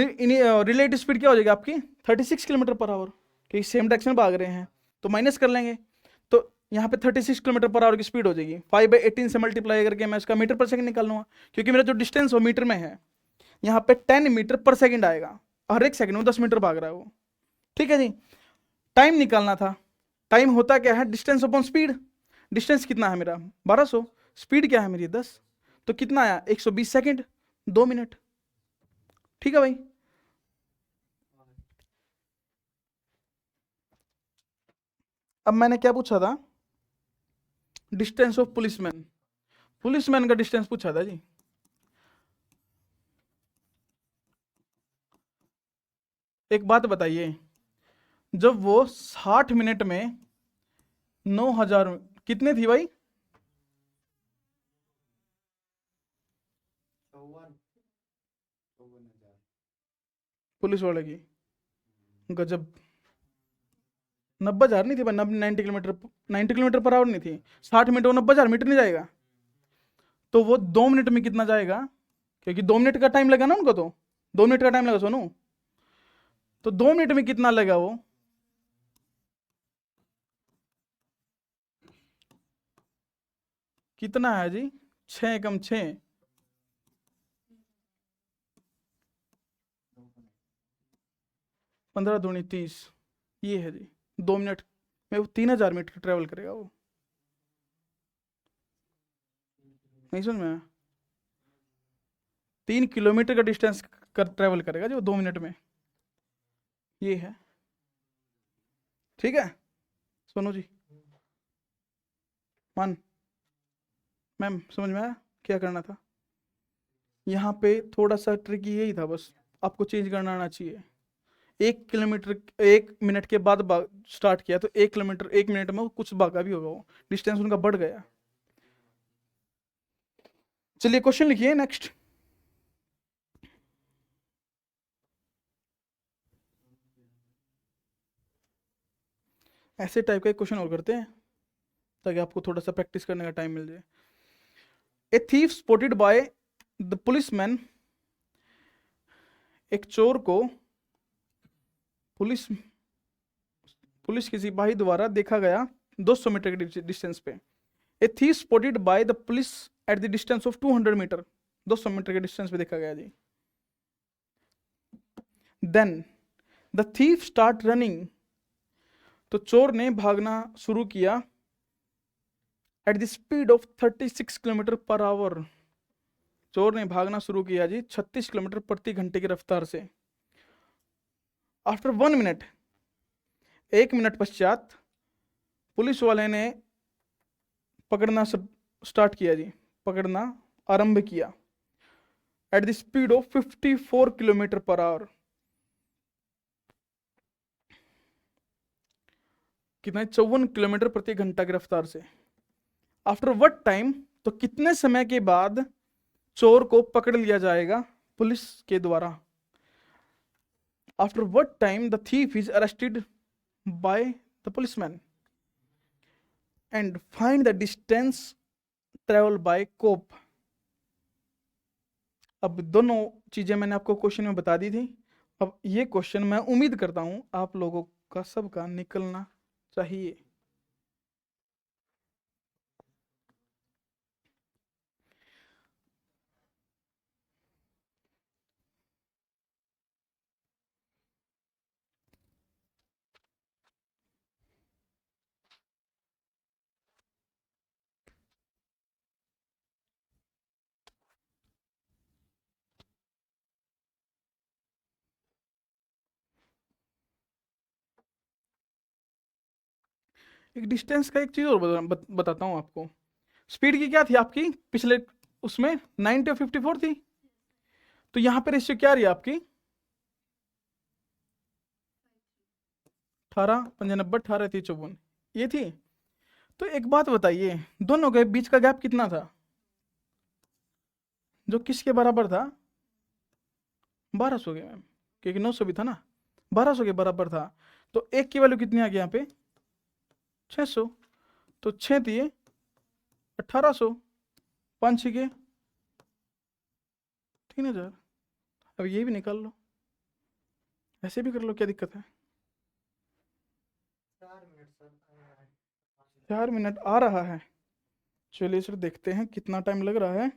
रिलेटिव स्पीड क्या हो जाएगी आपकी? 36 किलोमीटर पर आवर, क्योंकि सेम डायरेक्शन भाग रहे हैं तो माइनस कर लेंगे। तो यहाँ पे 36 किलोमीटर पर आवर की स्पीड हो जाएगी। 5/18 से मल्टीप्लाई करके मैं इसका मीटर पर सेकंड निकाल लूंगा, क्योंकि मेरा जो डिस्टेंस वो मीटर में है। यहाँ पे 10 मीटर पर सेकंड आएगा, हर एक सेकंड में 10 मीटर भाग रहा है वो। ठीक है जी, टाइम निकालना था। टाइम होता क्या है? Distance upon speed. डिस्टेंस कितना है मेरा? 1200, स्पीड क्या है मेरी? 10, तो कितना आया? 120 सेकंड, 2 मिनट। ठीक है भाई, अब मैंने क्या पूछा था? Distance of policeman. पुलिसमैन का डिस्टेंस पूछा था जी। एक बात बताइए, जब वो 60 मिनट में 9000 कितने थी भाई? 54,000 पुलिस वाले की गजब। 90,000 नहीं थी भाई, 90 किलोमीटर, 90 किलोमीटर पर आवर नहीं थी। 60 मिनट वो 90,000 मीटर नहीं जाएगा, तो वो 2 मिनट में कितना जाएगा? क्योंकि 2 मिनट का टाइम लगा ना उनको, तो 2 मिनट का टाइम लगा सोनू, तो 2 मिनट में कितना लगा वो? कितना है जी? 6 कम 6, 15 दूनी 30, ये है जी। 2 मिनट में वो 3000 मीटर ट्रेवल करेगा वो। नहीं समझ में आया? 3 किलोमीटर का डिस्टेंस कर ट्रेवल करेगा जो 2 मिनट में। ये है ठीक है सोनू जी, मान मैम समझ में आया क्या करना था? यहाँ पे थोड़ा सा ट्रिकी यही था बस, आपको चेंज करना आना चाहिए। 1 किलोमीटर 1 मिनट के बाद स्टार्ट किया तो 1 किलोमीटर 1 मिनट में कुछ भागा भी होगा, वो डिस्टेंस उनका बढ़ गया। चलिए क्वेश्चन लिखिए नेक्स्ट। ऐसे टाइप का एक क्वेश्चन और करते हैं ताकि आपको थोड़ा सा प्रैक्टिस करने का टाइम मिल जाए। ए thief spotted by the policeman, एक चोर को पुलिस के सिपाही द्वारा देखा गया 200 मीटर के डिस्टेंस पे। A thief spotted by the police at the distance of 200 metre, 200 metre के डिस्टेंस पे देखा गया जी। Then the thief start running, तो चोर ने भागना शुरू किया at the speed of 36 kilometre per hour, चोर ने भागना शुरू किया जी 36 किलोमीटर प्रति घंटे की रफ्तार से। आफ्टर 1 मिनट, 1 मिनट पश्चात पुलिस वाले ने पकड़ना स्टार्ट किया जी, पकड़ना आरंभ किया at the speed of 54 kilometre per our, कितना 54 किलोमीटर प्रति घंटा की रफ्तार से। आफ्टर व्हाट टाइम, तो कितने समय के बाद चोर को पकड़ लिया जाएगा पुलिस के द्वारा। After what time the thief is arrested by the policeman and find the distance travel by cop. अब दोनों चीजें मैंने आपको क्वेश्चन में बता दी थी। अब ये क्वेश्चन मैं उम्मीद करता हूं आप लोगों का सबका निकलना चाहिए। एक डिस्टेंस का एक चीज और बताता हूं आपको। स्पीड की क्या थी आपकी पिछले उसमें 90 और 54 थी, तो यहां पे रेशियो क्या रही आपकी 18 95 18 थी 54 ये थी। तो एक बात बताइए दोनों के बीच का गैप कितना था, जो किसके बराबर था 1200 के मैम, क्योंकि 900 भी था ना, 1200 के बराबर था। तो एक की वैल्यू कितनी आ गई यहाँ पे 600, तो 6 दिए 1800, 5 के 3000। अब ये भी निकाल लो, ऐसे भी कर लो, क्या दिक्कत है। 4 मिनट सर 4 मिनट आ रहा है। चलिए सर देखते हैं कितना टाइम लग रहा है।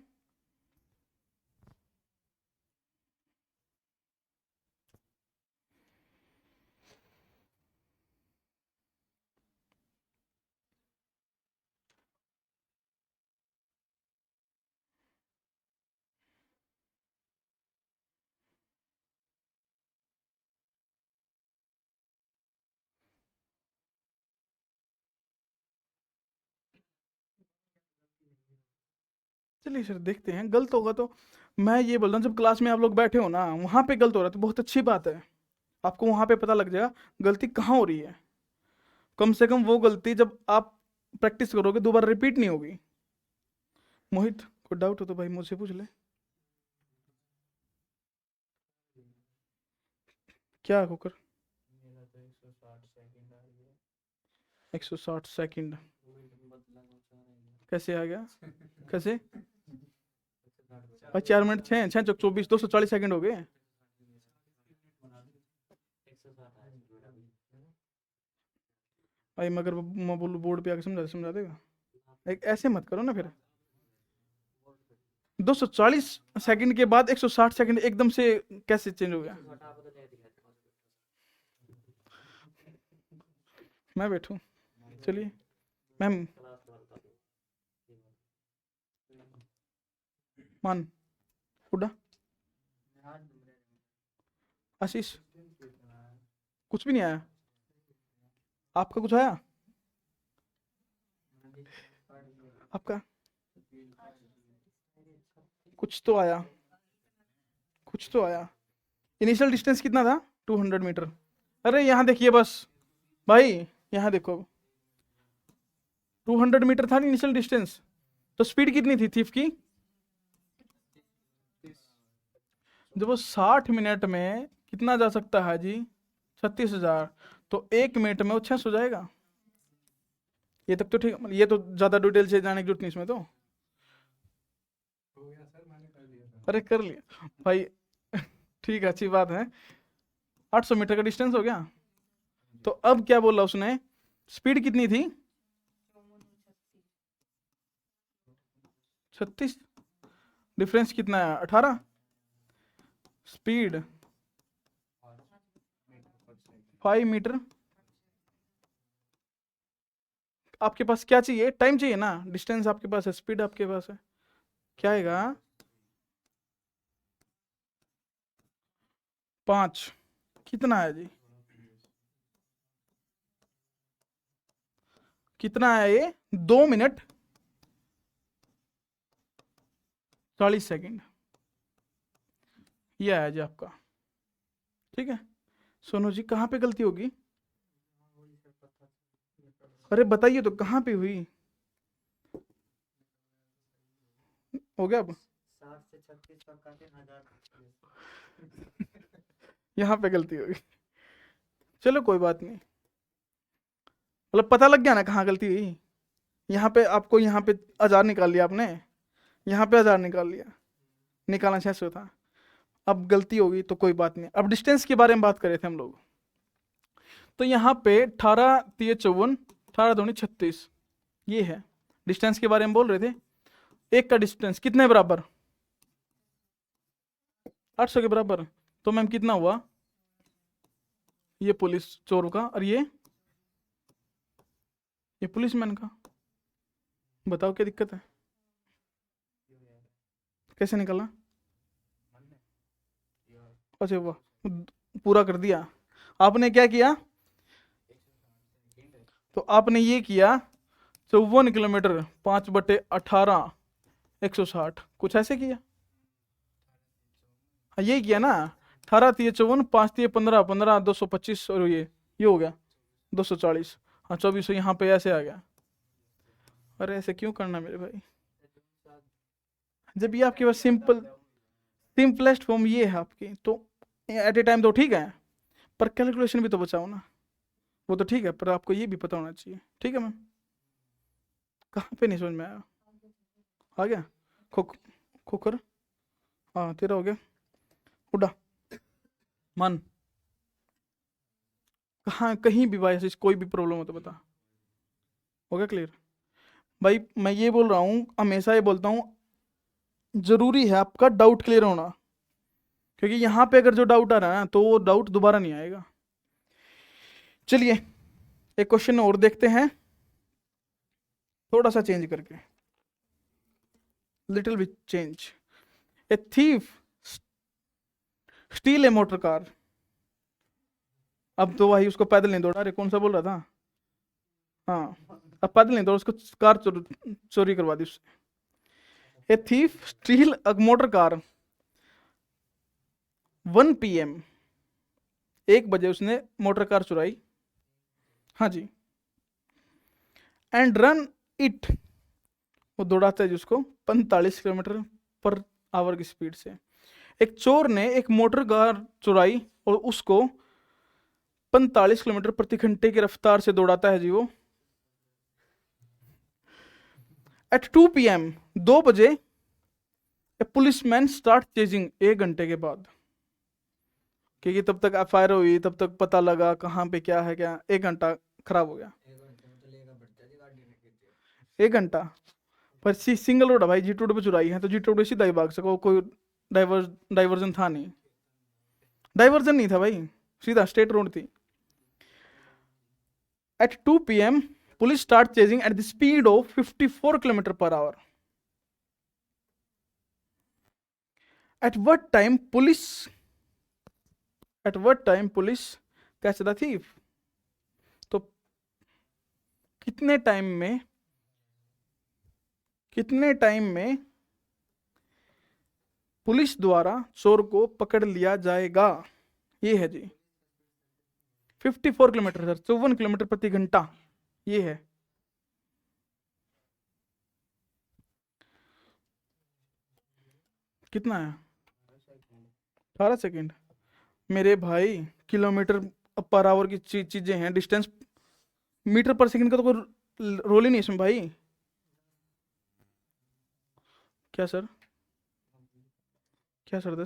चलिए सर देखते हैं, गलत होगा तो मैं ये बोल रहा हूँ जब क्लास में आप लोग बैठे हो ना वहां पे गलत हो रहा है तो बहुत अच्छी बात है, आपको वहां पे पता लग जाएगा गलती कहाँ हो रही है। कम से कम वो गलती जब आप प्रैक्टिस करोगे दोबारा रिपीट नहीं होगी। मोहित कोई डाउट हो तो भाई मुझसे पूछ ले। क्या कुकर मेरा तो 160 सेकंड आ गया। 160 सेकंड बदला कुछ आ रहा है। कैसे आ गया, कैसे भाई 4 मिनट 6 6 चौक 24 240 सेकंड हो गए। भाई मगर मैं बोलूँ बोर्ड पे आके समझा देगा, एक ऐसे मत करो ना फिर। 240 सेकंड के बाद 160 सेकंड एकदम से कैसे चेंज हो गया। मैं बैठूं, चलिए मैम मान हुडा आशीष कुछ भी नहीं आया। आपका कुछ आया? आपका कुछ तो आया, कुछ तो आया। इनिशियल डिस्टेंस कितना था? 200 मीटर। अरे यहाँ देखिए बस भाई, यहाँ देखो 200 मीटर था इनिशियल डिस्टेंस, तो स्पीड कितनी थी थीफ की? जब वो 60 मिनट में कितना जा सकता है जी? 36,000। तो 1 मिनट में वो 600 हो जाएगा। ये तक तो ठीक, ये तो ज्यादा डिटेल से जाने की जरूरत नहीं इसमें तो। हो गया सर, मैंने कर दिया था। अरे कर लिया भाई ठीक है, अच्छी बात है। 800 मीटर का डिस्टेंस हो गया। तो अब क्या बोला उसने, स्पीड कितनी थी? 36। डिफरेंस कितना है? 18। Speed 5 metre. आपके पास क्या चाहिए? टाइम चाहिए ना। डिस्टेंस आपके पास है, स्पीड आपके पास है, क्या आएगा? 5। कितना है जी? कितना है ये? 2 मिनट 40 सेकंड। ये आया जी आपका। ठीक है सोनू जी, कहाँ पे गलती होगी? अरे बताइए तो कहाँ पे हुई? हो गया अब? 60 से 36 का काटे 1000। यहाँ पे गलती होगी। चलो कोई बात नहीं, मतलब पता लग गया ना कहाँ गलती हुई। यहाँ पे आपको, यहाँ पे 1000 निकाल लिया आपने, यहाँ पे 1000 निकाल लिया, निकालना 600 था। अब गलती होगी तो कोई बात नहीं। अब डिस्टेंस के बारे में बात कर रहे थे हम लोग। तो यहाँ पे 18 3 54, 18 दूनी 36, ये है डिस्टेंस के बारे में बोल रहे थे। एक का डिस्टेंस कितने बराबर? 800 के बराबर। तो मैम कितना हुआ? ये पुलिस चोर का, और ये पुलिसमैन का। बताओ क्या दिक्कत है? कैसे निकला? अच्छा वाह, पूरा कर दिया। आपने क्या किया? तो आपने ये किया 54 किलोमीटर 5/18 160, कुछ ऐसे किया। हाँ यही किया ना। 18 3 54, 5 3 15 15 225, और ये हो गया 240। हाँ 2400 यहाँ पे ऐसे आ गया। अरे ऐसे क्यों करना मेरे भाई, जब ये आपके पास सिंपलेस्ट फॉर्म ये है आपकी, तो एट ए टाइम तो ठीक है, पर कैलकुलेशन भी तो बचाओ ना। वो तो ठीक है, पर आपको ये भी पता होना चाहिए। ठीक है मैम, कहाँ पे नहीं समझ में आया? आ गया? खोकर, हाँ तेरा हो गया। उड़ा मन, कहाँ कहीं भी भाई कोई भी प्रॉब्लम हो तो बता। हो गया क्लियर? भाई मैं ये बोल रहा हूँ, हमेशा ये बोलता हूँ, जरूरी है आपका डाउट क्लियर होना, क्योंकि यहाँ पे अगर जो डाउट आ रहा है ना, तो वो डाउट दोबारा नहीं आएगा। चलिए एक क्वेश्चन और देखते हैं, थोड़ा सा चेंज करके, little bit change. A thief steel A motor car. अब तो भाई उसको पैदल नहीं दौड़ा, अरे कौन सा बोल रहा था? हाँ, अब पैदल नहीं दौड़ा, उसको कार चोरी करवा दी उससे। A thief steel a motor car 1 PM, 1 बजे उसने मोटर कार चुराई। हाँ जी। एंड रन इट, वो दौड़ाता है जिसको 45 किलोमीटर पर आवर की स्पीड से। एक चोर ने एक मोटर कार चुराई और उसको 45 किलोमीटर प्रति घंटे की रफ्तार से दौड़ाता है जी वो। एट 2 PM, 2 बजे ए पुलिसमैन स्टार्ट चेजिंग, 1 घंटे के बाद, क्योंकि तब तक FIR हुई, तब तक पता लगा कहाँ पे क्या है क्या, 1 घंटा खराब हो गया। 1 घंटा पर सिंगल रोड है भाई, G रोड पे चुराई है, तो G रोड पे सीधा ही भाग सको, कोई डाइवर्जन था नहीं, डाइवर्जन नहीं था भाई, सीधा स्टेट रोड थी। At 2 PM police start chasing at the speed of 54 kilometre per hour. At what time police catch the thief? तो कितने टाइम में पुलिस द्वारा चोर को पकड़ लिया जाएगा? ये है जी 54 किलोमीटर सर, 54 किलोमीटर प्रति घंटा ये है। कितना है? 18 सेकेंड। मेरे भाई किलोमीटर पर आवर की चीजें हैं, डिस्टेंस मीटर पर सेकंड का तो कोई रोल ही नहीं इसमें भाई। क्या सर? क्या सर?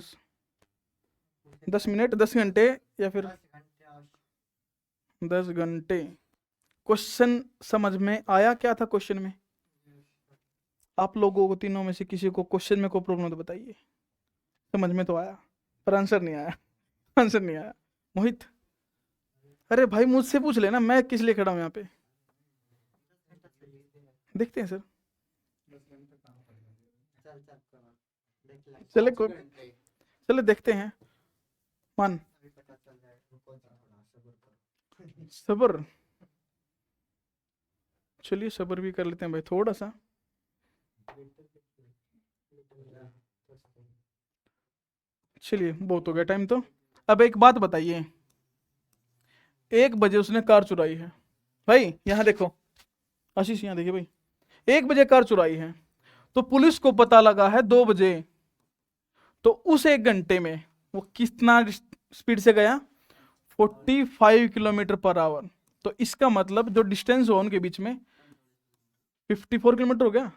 10 मिनट, 10 घंटे या फिर 10 घंटे और 10 घंटे। क्वेश्चन समझ में आया? क्या था क्वेश्चन में? आप लोगों को तीनों में से किसी को क्वेश्चन में कोई प्रॉब्लम तो बताइए। समझ में तो आया पर आंसर नहीं आया। आंसर नहीं आया। मोहित, अरे भाई मुझसे पूछ लेना, मैं किस लिए खड़ा हूँ यहाँ पे। देखते हैं सर। चल चल करो, देख ले चले 5 घंटे। चले देखते हैं। मान अभी पता चल जाएगा, रुको थोड़ा सब्र करो। सबर, चलिए सबर भी कर लेते हैं भाई थोड़ा सा। चलिए बहुत हो गया टाइम तो। अब एक बात बताइए, 1 बजे उसने कार चुराई है भाई, यहाँ देखो आशीष, यहाँ देखिए भाई, 1 बजे कार चुराई है तो पुलिस को पता लगा है 2 बजे, तो उस 1 घंटे में वो कितना स्पीड से गया? 45 किलोमीटर पर आवर। तो इसका मतलब जो डिस्टेंस हुआ उनके बीच में 54 किलोमीटर हो गया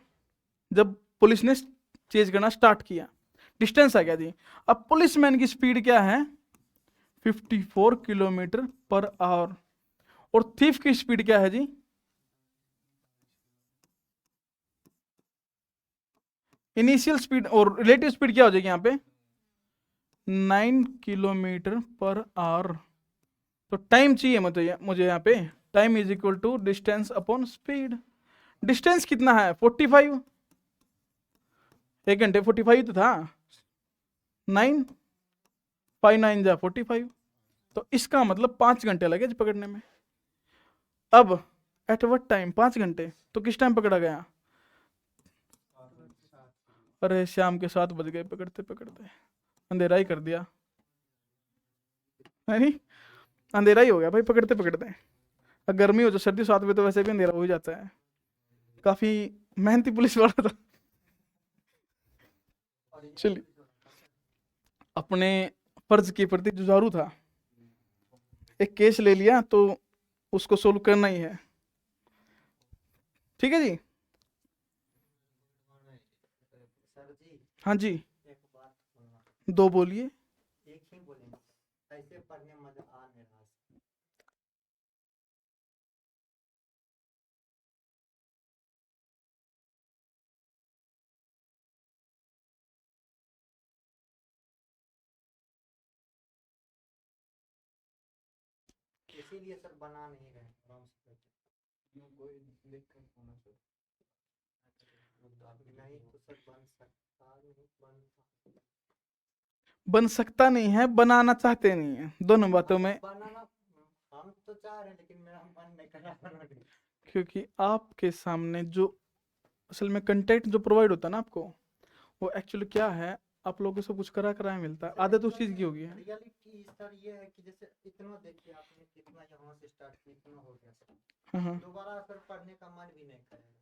जब पुलिस ने चेज करना स्टार्ट किया। डिस्टेंस आ गया जी। अब पुलिसमैन की स्पीड क्या है? 54 किलोमीटर पर आवर। और थीफ की स्पीड क्या है जी? इनिशियल स्पीड और रिलेटिव स्पीड क्या हो जाएगी यहाँ पे? 9 किलोमीटर पर आवर। तो टाइम चाहिए मुझे यहाँ पे, time is equal to distance upon speed. Distance कितना है? 45। 1 घंटे 45 तो था, 9 5 9 जा 45। तो इसका मतलब 5 घंटे लगे जी पकड़ने में। अब एट वट टाइम? 5 घंटे। तो किस टाइम पकड़ा गया? अरे शाम के 7 बज गए पकड़ते पकड़ते, अंधेरा ही कर दिया है नहीं? अंधेरा ही हो गया भाई पकड़ते पकड़ते। अब गर्मी हो जाए सर्दी 7 बजे तो वैसे भी अंधेरा हो ही जाता है। काफी मेहनती पुलिस वाला था। चलिए, अपने फर्ज के प्रति जुझारू था, एक केस ले लिया तो उसको सोल्व करना ही है। ठीक है जी। सर जी हाँ जी, एक बात बोलना, 2 बोलिए। एक ही बोलेंगे, ऐसे पढ़ने में मजा आ नहीं रहा। इसीलिए सर बना नहीं रहे, आराम से बैठे। कोई दिक्कत होना चाहिए। नहीं तो सर बन सकता नहीं, बन सकता नहीं है, बनाना चाहते नहीं है, दोनों बातों में। बनाना हम तो चाह रहे हैं लेकिन मेरा मन नहीं कर रहा बनाने। क्योंकि आपके सामने जो असल में कंटेंट जो प्रोवाइड होता है ना आपको, वो एक्चुअली क्या है, आप लोगों से कुछ करा कराया मिलता है, आदत उस चीज की होगी है। रियलिटी सर ये है कि जैसे इतना देखिए आपने, कितना यहाँ से स्टार्ट किया, इतना हो गया सर, हाँ हाँ, दोबारा सर पढ़ने का मन भी नहीं करेगा।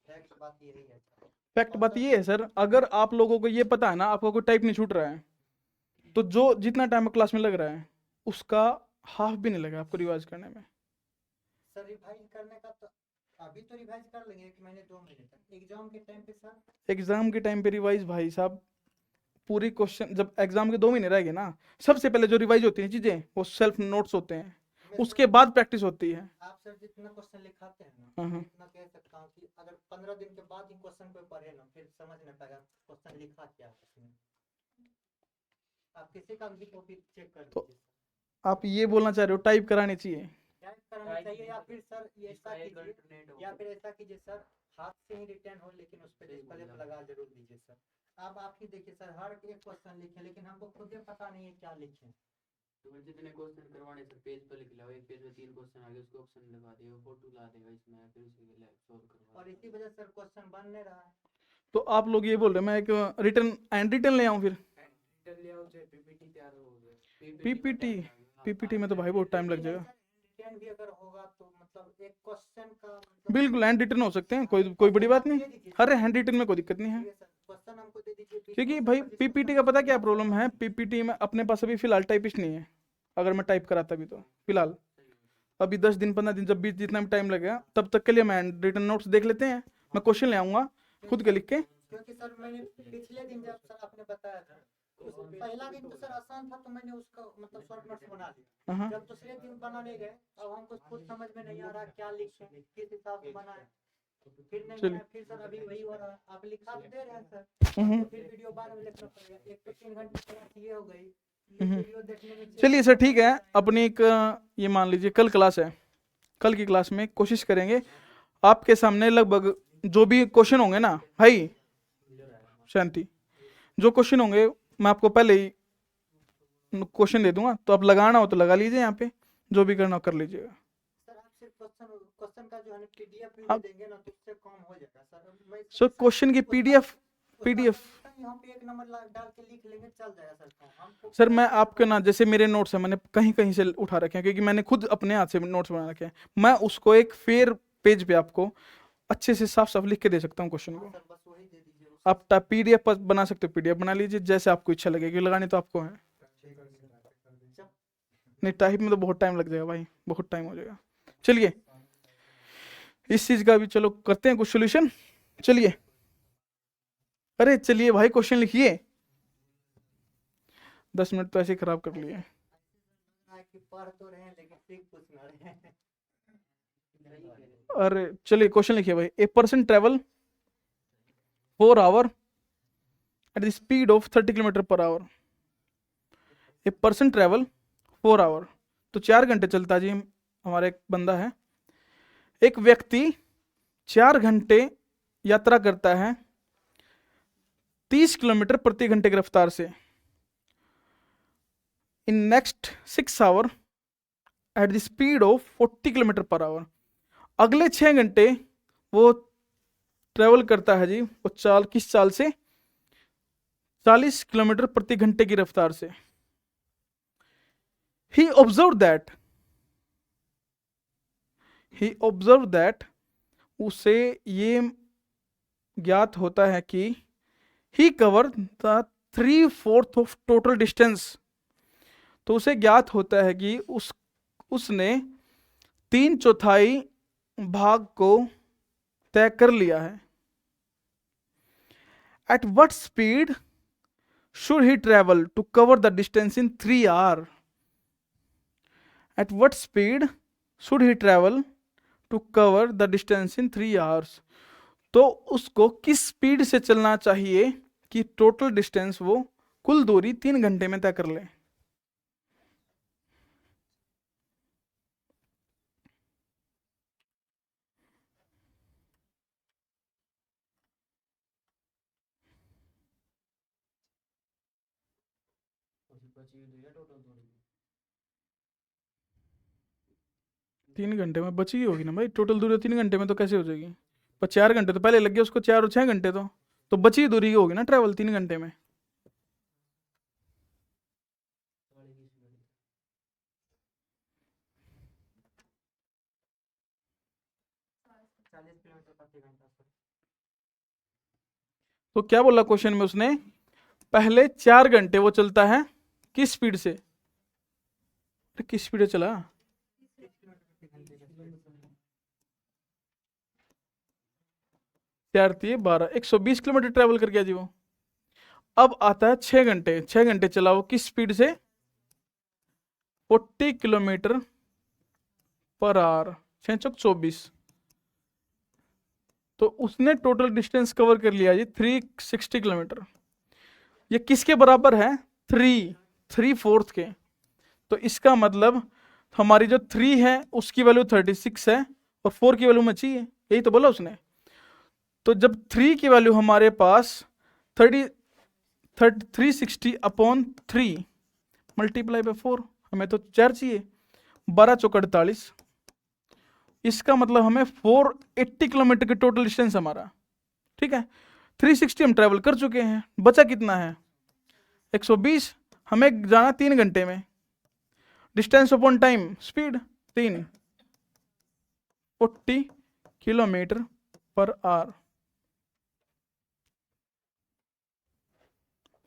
फैक्ट बात यही है सर। फैक्ट बात ये है सर, अगर आप लोगों को ये पता है ना आपका कोई टाइप नहीं छूट रहा है, तो जो जितना टाइम क्लास में लग रहा है उसका हाफ भी नहीं लगा आपको रिवाइज करने में। सर रिवाइज करने का तो अभी तो रिवाइज कर लेंगे 1 महीने 2 महीने तक, एग्जाम के टाइम पे सर। एग्जाम के टाइम पे रिवाइज भाई साहब, पूरी क्वेश्चन जब एग्जाम के 2 महीने रह गए ना, सबसे पहले जो रिवाइज होती हैं चीजें वो सेल्फ नोट्स होते हैं, उसके बाद प्रैक्टिस होती है। आप सर जितना क्वेश्चन लिखाते हैं ना, हाँ हाँ, इतना कह सकता हूँ कि अगर 15 दिन के बाद ही क्वेश्चन को पढ़े ना, फिर समझ नहीं पाएगा क्वेश्चन लिखा क्या है उसमें। आप किसी का भी कॉपी चेक कर तो लीजिए। आप ये बोलना चाह रहे हो टाइप करानी चाहिए? टाइप कराना चाहिए या फिर सर ये ऐसा कीजिए, या फिर ऐसा कीजिए सर हाथ से ही रिटर्न हो, लेकिन उस पर डिस्प्ले पे लगा जरूर दीजिए सर। अब आप ही देखिए सर, हर एक क्वेश्चन लिखे लेकिन हमको खुद ही पता नहीं है क्या लिखे। तो मैं जितने क्वेश्चन करवाने सर पेज पर लिख लो, एक पेज में 3 क्वेश्चन आ गए, उसको ऑप्शन लगा दिए, वो फोटो ला देगा इसमें, फिर उसे सॉल्व करवा और इसी वजह से सर क्वेश्चन बन नहीं रहा है। तो आप लोग ये बोल रहे हैं मैं एक रिटर्न एंड रिटर्न ले आऊँ फिर? डिटेल ले आओ, चाहे पीपीटी तैयार हो गए। पीपीटी पीपीटी में तो भाई बहुत टाइम लग जाएगा। रिटर्न भी अगर होगा तो मतलब एक क्वेश्चन का मतलब बिल्कुल हैंड रिटन हो सकते हैं, कोई बड़ी बात नहीं। अरे हैंड रिटन में कोई दिक्कत नहीं है, क्वेश्चन हमको दे दीजिए, क्योंकि भाई पीपीटी का पता क्या प्रॉब्लम है, पीपीटी में अपने पास अभी फिलहाल टाइपिस्ट नहीं है। अगर मैं टाइप कराता भी तो फिलहाल अभी 10 दिन 15 दिन जब भी जितना भी टाइम लगेगा तब तक के लिए मैं रिटर्न नोट्स देख लेते हैं, मैं क्वेश्चन ले आऊंगा खुद के लिख के। क्योंकि सर मैंने पिछले दिन जब सर आपने बताया था पहला दिन तो सर आसान था, तो मैंने उसका मतलब शॉर्ट नोट्स बना लिया। हाँ जब दूसरे दिन बनाने गए अब हमको खुद समझ में नहीं आ रहा क्या लिखें, किस हिसाब से बनाए, फिर नहीं चलिए। बनाया, फिर सर अभी वही हो रहा है। आप लिखा तो दे रहे हैं सर, हम्म, तो फिर वीडियो बाद में देखना पड़ेगा। एक तो 3 घंटे क्लास ये हो गई, हम्म। वीडियो देखने में चलिए सर ठीक है, अपनी एक ये मान लीजिए कल क्लास है, कल की क्लास में कोशिश करेंगे आपके सामने लगभग जो भी क्वेश्चन होंगे ना भाई शांति, जो क्वेश्चन होंगे मैं आपको पहले ही क्वेश्चन दे दूंगा, तो आप लगाना हो तो लगा लीजिए, यहाँ पे जो भी करना हो कर लीजिएगा। सर आप सिर्फ क्वेश्चन का जो है पीडीएफ आप- देंगे ना तो उससे कम हो जाएगा सर। मैं सर क्वेश्चन की पीडीएफ यहाँ पे एक नंबर डाल के लिख लेंगे, चल जाएगा सर काम हमको। सर मैं आपके ना जैसे मेरे नोट्स हैं मैंने कहीं कहीं से उठा रखे हैं, क्योंकि मैंने खुद अपने हाथ से नोट्स बना रखे हैं, मैं उसको एक फेयर पेज पे आपको अच्छे से साफ साफ लिख के दे सकता हूँ क्वेश्चन को। सर बस वही दे दीजिए। आप पीडीएफ बना सकते हो, पीडीएफ बना लीजिए जैसे आपको इच्छा लगेगी, लगानी तो आपको है। नहीं टाइप में तो बहुत टाइम लग जाएगा भाई, बहुत टाइम हो जाएगा। चलिए इस चीज का भी चलो करते हैं कुछ सोल्यूशन। चलिए अरे चलिए भाई क्वेश्चन लिखिए, 10 मिनट तो ऐसे ही खराब कर लिए। कि पढ़ तो रहे हैं लेकिन सीख कुछ ना रहे हैं। अरे चलिए क्वेश्चन लिखिए भाई, a person travel 4 hour at the speed of 30 kilometre per hour. A person travel 4 hour, तो 4 घंटे चलता जी हमारा एक बंदा है। एक व्यक्ति 4 घंटे यात्रा करता है 30 किलोमीटर प्रति घंटे की रफ्तार से। In next 6 hour at the speed of 40 kilometre per hour. अगले 6 घंटे वो ट्रेवल करता है जी, वो चाल किस चाल से? 40 किलोमीटर प्रति घंटे की रफ्तार से। He observed that उसे ये ज्ञात होता है कि he covered the 3/4 of total distance, तो उसे ज्ञात होता है कि उसने 3/4 भाग को तय कर लिया है। At what speed should he travel to cover the distance in 3 hours? At what speed should he travel to cover the distance in 3 hours? तो उसको किस स्पीड से चलना चाहिए कि टोटल डिस्टेंस वो कुल दूरी 3 घंटे में तय कर ले। तीन घंटे में बची ही होगी ना भाई, टोटल दूरी 3 घंटे में तो कैसे हो जाएगी? पर 4 घंटे तो पहले लग गए उसको, 4 और 6 घंटे तो बची दूरी होगी ना ट्रेवल 3 घंटे में। तो क्या बोला क्वेश्चन में उसने? पहले 4 घंटे वो चलता है किस स्पीड से? किस स्पीड से चला? 4 3 12 120 किलोमीटर ट्रेवल कर गया जी वो। अब आता है 6 घंटे, 6 घंटे चला वो किस स्पीड से? 40 किलोमीटर पर आवर, 6 चौक 24। तो उसने टोटल डिस्टेंस कवर कर लिया जी 360 किलोमीटर। ये किसके बराबर है? 3/4 के। तो इसका मतलब हमारी जो 3 है उसकी वैल्यू 36 है और 4 की वैल्यू मची है, यही तो बोला उसने। तो जब 3 की वैल्यू हमारे पास 360 अपॉन 3 मल्टीप्लाई बाय 4 हमें तो 4 चाहिए, 12 चौक 48, इसका मतलब हमें 480 किलोमीटर की टोटल डिस्टेंस हमारा, ठीक है। 360 हम ट्रैवल कर चुके हैं, बचा कितना है 120, हमें जाना 3 घंटे में। Distance upon time speed 3, 40 kilometre per hour.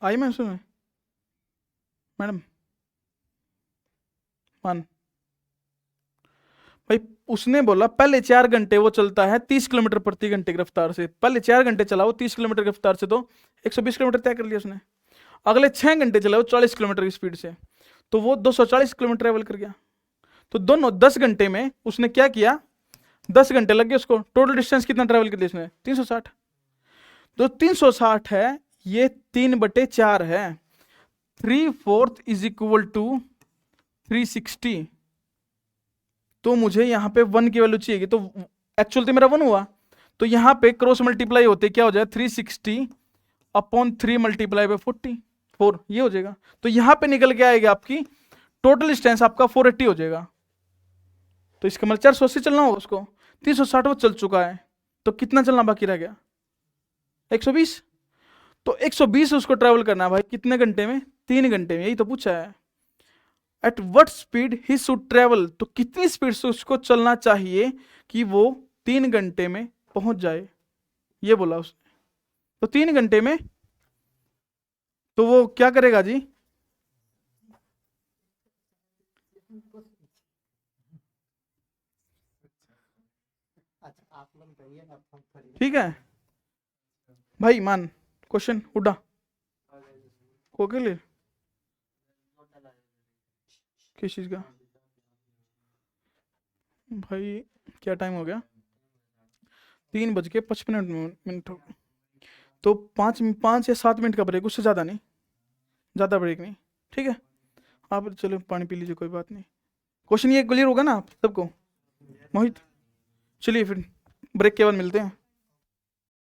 आई मैं सुने मैडम मान भाई, उसने बोला पहले 4 घंटे वो चलता है 30 किलोमीटर प्रति घंटे की रफ्तार से, पहले 4 घंटे चला वो 30 किलोमीटर की रफ्तार से, तो 120 किलोमीटर तय कर लिया उसने। अगले 6 घंटे चला वो 40 किलोमीटर की स्पीड से, तो वो 240 किलोमीटर ट्रेवल कर गया। तो दोनों 10 घंटे में उसने क्या किया, 10 घंटे लग गए उसको। टोटल डिस्टेंस कितना ट्रेवल कर लिया उसने 360। तो 360 है, ये 3/4 है, 3/4 इज इक्वल टू 360। तो मुझे यहाँ पे 1 की वैल्यू चाहिए, तो एक्चुअल तो मेरा 1 हुआ, तो यहाँ पे क्रॉस मल्टीप्लाई होते क्या हो जाए 360 अपॉन 3 मल्टीप्लाई बाय 44, ये हो जाएगा। तो यहाँ पे निकल के आएगा आपकी टोटल डिस्टेंस आपका 480 हो जाएगा। तो इसका मतलब 480 चलना होगा उसको, 360 वो चल चुका है, तो कितना चलना बाकी रह गया 120। तो 120 उसको ट्रेवल करना है भाई, कितने घंटे में 3 घंटे में, यही तो पूछा है। At what speed he should travel, तो कितनी स्पीड से उसको चलना चाहिए कि वो 3 घंटे में पहुंच जाए, ये बोला उसने। तो 3 घंटे में तो वो क्या करेगा जी, अच्छा आप लोग करिए अब हम करिए। ठीक है भाई। मान क्वेश्चन उड़ा को के लिए किस चीज का भाई, क्या टाइम हो गया 3:55 हो, तो 5 या 7 मिनट का ब्रेक, उससे ज़्यादा नहीं, ज़्यादा ब्रेक नहीं, ठीक है। आप चलो पानी पी लीजिए, कोई बात नहीं। क्वेश्चन ये क्लियर होगा ना आप सबको मोहित? चलिए फिर ब्रेक के बाद मिलते हैं।